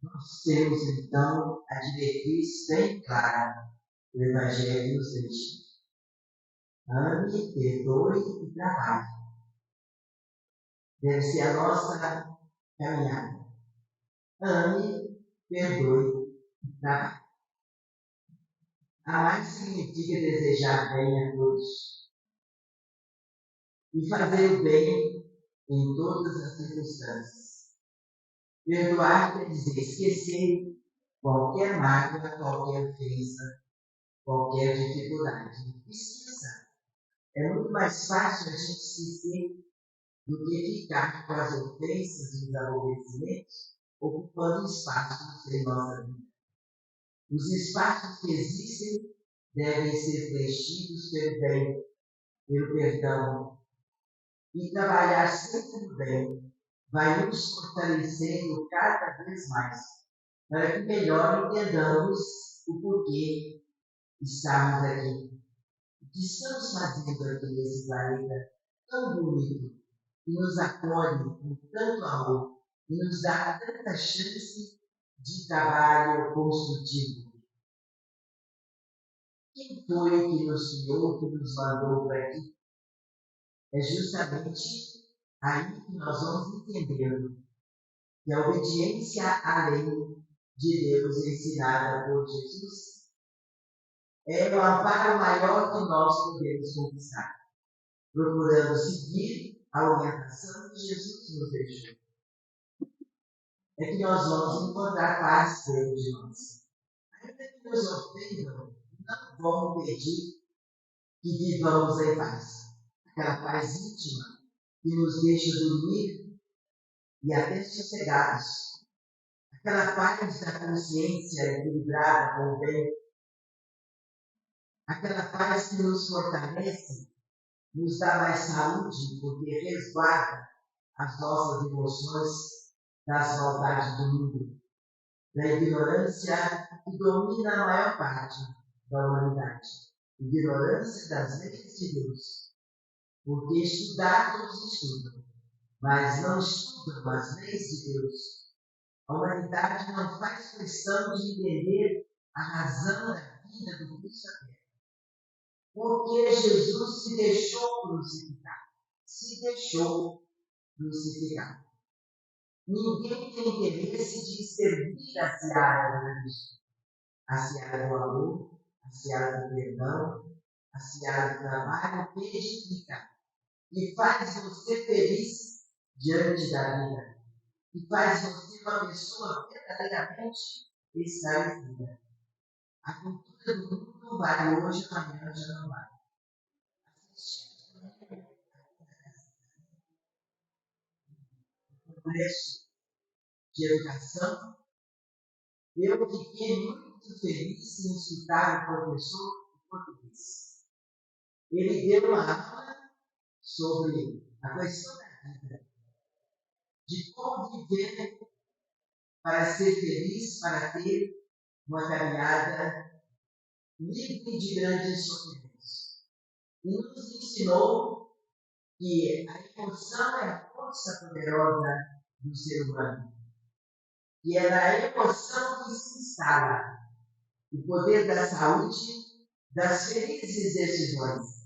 Nós temos, então, a diretriz bem clara do Evangelho nos deixa. Ame, perdoe e trabalhe. Deve ser a nossa caminhada. Ame, perdoe e trabalhe. Amar significa desejar bem a todos e fazer o bem em todas as circunstâncias. Perdoar quer dizer esquecer qualquer mágoa, qualquer ofensa, qualquer dificuldade. Esqueça. É muito mais fácil a gente esquecer do que ficar com as ofensas e os aborrecimentos ocupando espaços em nossa vida. Os espaços que existem devem ser preenchidos pelo bem, pelo perdão. E trabalhar sempre no bem vai nos fortalecendo cada vez mais, para que melhor entendamos o porquê estamos aqui. O que estamos fazendo aqui nesse planeta tão bonito, que nos acolhe com tanto amor e nos dá tanta chance de trabalho construtivo. Quem foi que nos criou, que nos mandou para aqui? É justamente aí que nós vamos entendendo que a obediência à lei de Deus ensinada por Jesus é o amparo maior que nós podemos conquistar, procurando seguir a orientação que Jesus nos deixou. É que nós vamos encontrar paz dentro de nós. Ainda que nos ofendam, não vamos pedir que vivamos em paz. Aquela paz íntima que nos deixa dormir e até sossegados. Aquela paz da consciência equilibrada com o bem. Aquela paz que nos fortalece, nos dá mais saúde, porque resguarda as nossas emoções das maldades do mundo, da ignorância que domina a maior parte da humanidade. Ignorância das leis de Deus. Porque estudar todos estudam, mas não estudam as leis de Deus. A humanidade não faz questão de entender a razão da vida do Cristo na terra. Porque Jesus se deixou crucificar. Se deixou crucificar. Ninguém tem interesse de servir a seara do Cristo. A seara do amor, a seara do perdão, a seara do trabalho que edifica e faz você feliz diante da vida. E faz você uma pessoa verdadeiramente esclarecida. A cultura do mundo vale hoje, amanhã já não vale. O congresso de educação, eu fiquei muito feliz em escutar o professor de português. Ele deu uma aula sobre a questão da vida, de como viver para ser feliz, para ter uma caminhada livre de grandes sofrimentos. E nos ensinou que a emoção é a força poderosa do ser humano. E é na emoção que se instala o poder da saúde, das felizes decisões.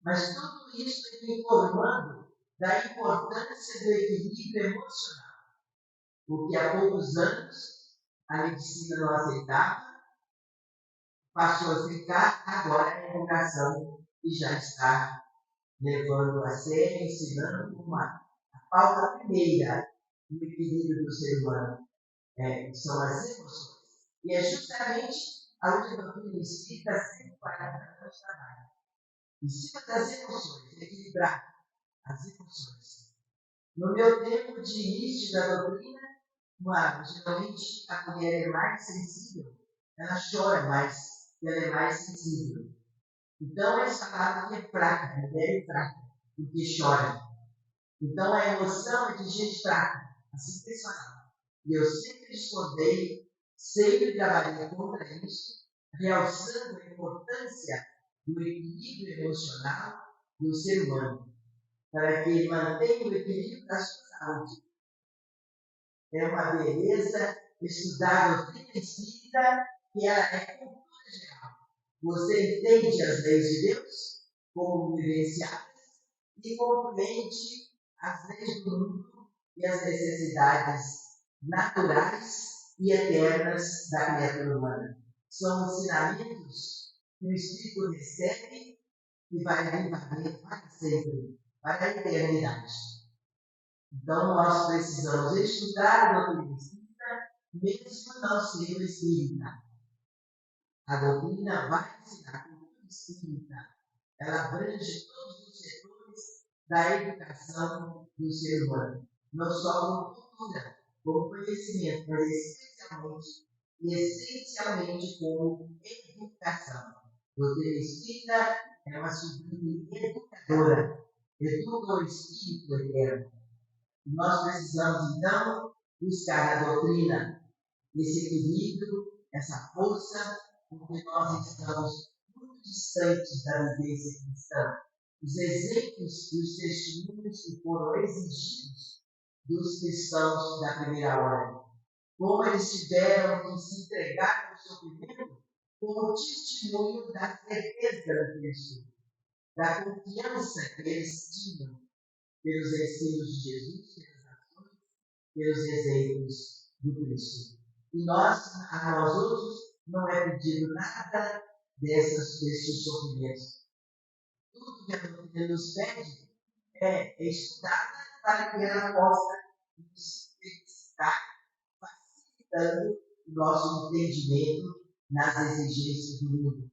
Mas tudo isso é informando da importância do equilíbrio emocional. Porque há poucos anos a medicina não aceitava, passou a ficar, agora a educação e já está levando a sério, ensinando a pauta primeira do equilíbrio do ser humano, são as emoções. E é justamente aonde a doutrina espírita sempre vai trabalhar. Em cima das emoções, equilibrar as emoções. No meu tempo de início da doutrina, geralmente a mulher é mais sensível, ela chora mais, ela é mais sensível. Então é falado que é fraca, a mulher é fraca, porque chora. Então a emoção é de gente fraca, assim pessoal. E eu sempre discordei, sempre trabalhei contra isso, realçando a importância do equilíbrio emocional do ser humano, para que ele mantenha o equilíbrio da sua saúde. É uma beleza estudar a doutrina espírita, que ela é cultura geral. Você entende as leis de Deus como vivenciadas e compreende as leis do mundo e as necessidades naturais e eternas da criatura humana. São ensinamentos que o Espírito recebe e vai viver para sempre, para a eternidade. Então, nós precisamos estudar a doutrina espírita, mesmo não sendo espírita. A doutrina vai ensinar a cultura espírita. Ela abrange todos os setores da educação do ser humano. Não só como cultura, como conhecimento, mas essencialmente como educação. A doutrina espírita é uma sublime educadora. Educa o espírito eterno. Nós precisamos, então, buscar na doutrina esse equilíbrio, essa força, porque nós estamos muito distantes da vivência cristã. Os exemplos e os testemunhos que foram exigidos dos cristãos da primeira hora, como eles tiveram que se entregar ao sofrimento como testemunho da certeza da Cristo, da confiança que eles tinham pelos ensinos de Jesus, pelas ações, pelos exemplos do Cristo. E a nós outros, não é pedido nada desses sofrimentos. Tudo que a doutrina nos pede é estudar para que ela possa nos felicitar, facilitando o nosso entendimento nas exigências do mundo.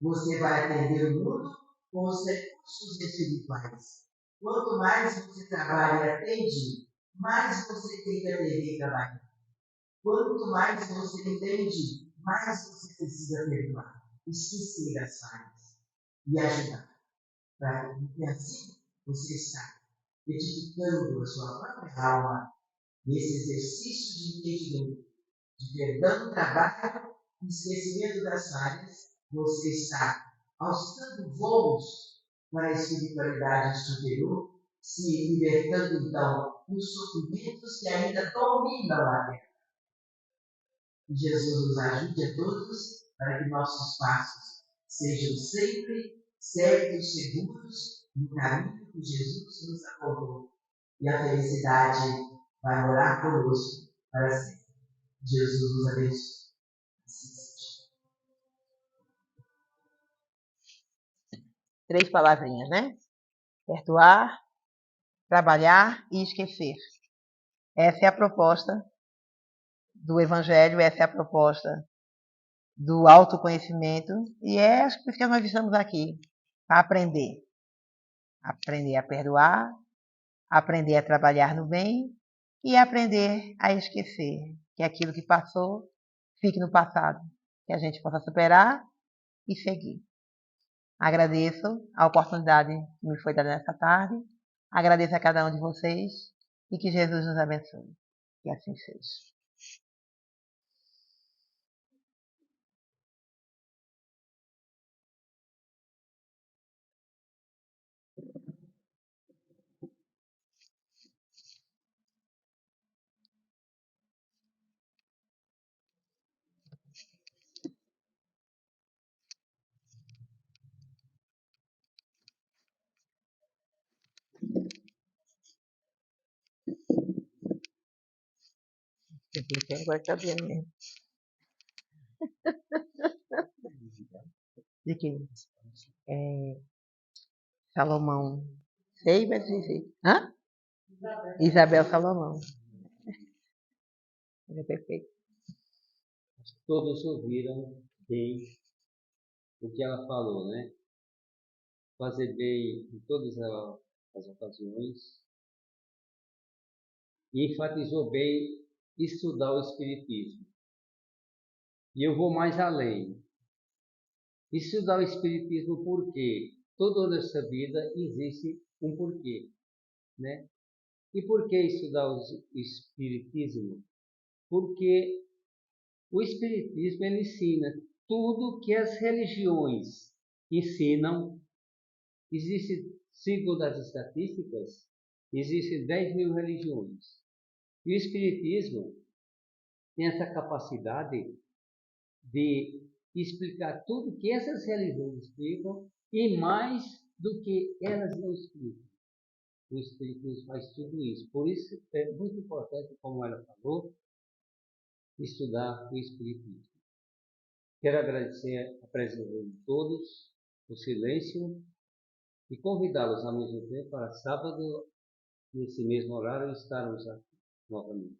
Você vai atender o mundo com os recursos espirituais. Quanto mais você trabalha e atende, mais você tem que atender e trabalhar. Quanto mais você entende, mais você precisa perdoar, esquecer as falhas e ajudar. E assim você está edificando a sua própria alma nesse exercício de entendimento, de perdão no trabalho e esquecimento das falhas. Você está alçando voos para a espiritualidade superior, se libertando então dos sofrimentos que ainda dominam a terra. Que Jesus nos ajude a todos para que nossos passos sejam sempre certos, seguros, no caminho que Jesus nos apontou. E a felicidade vai morar conosco para sempre. Jesus nos abençoe. Assim seja. 3 palavrinhas, né? Perdoar, trabalhar e esquecer. Essa é a proposta do Evangelho, essa é a proposta do autoconhecimento, e é acho que nós estamos aqui para aprender. Aprender a perdoar, aprender a trabalhar no bem e aprender a esquecer que aquilo que passou fique no passado, que a gente possa superar e seguir. Agradeço a oportunidade que me foi dada nessa tarde, agradeço a cada um de vocês e que Jesus nos abençoe. Que assim seja. Agora está vendo mesmo. De quem? Salomão. Sei, mas dizer. Hã? Isabel Salomão. Ele é perfeito. Todos ouviram bem o que ela falou, né? Fazer bem em todas as ocasiões. E enfatizou bem estudar o Espiritismo. E eu vou mais além. Estudar o Espiritismo porque toda nessa vida existe um porquê, né? E por que estudar o Espiritismo? Porque o Espiritismo ele ensina tudo que as religiões ensinam. Existe, segundo as estatísticas, existem 10.000 religiões. E o Espiritismo tem essa capacidade de explicar tudo que essas religiões explicam e mais do que elas não explicam. O Espiritismo faz tudo isso. Por isso é muito importante, como ela falou, estudar o Espiritismo. Quero agradecer a presença de todos, o silêncio, e convidá-los ao mesmo tempo para sábado, nesse mesmo horário, estarmos aqui novamente.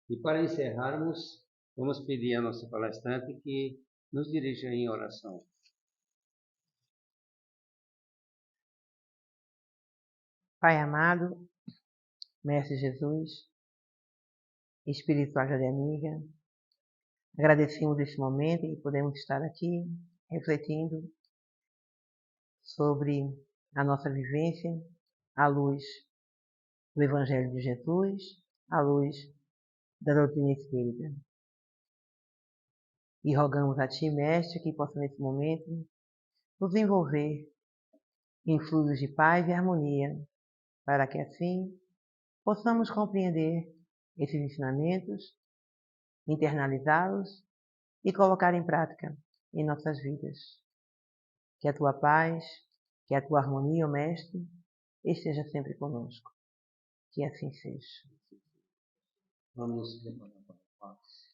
E para encerrarmos, vamos pedir à nossa palestrante que nos dirija em oração. Pai amado, Mestre Jesus, espiritualidade amiga, agradecemos esse momento e podemos estar aqui refletindo sobre a nossa vivência à luz do Evangelho de Jesus, à luz da doutrina espírita. E rogamos a Ti, Mestre, que possa nesse momento nos envolver em fluidos de paz e harmonia, para que assim possamos compreender esses ensinamentos, internalizá-los e colocar em prática em nossas vidas. Que a Tua paz, que a Tua harmonia, ó Mestre, esteja sempre conosco. Que assim seja. Vamos preparar. paz.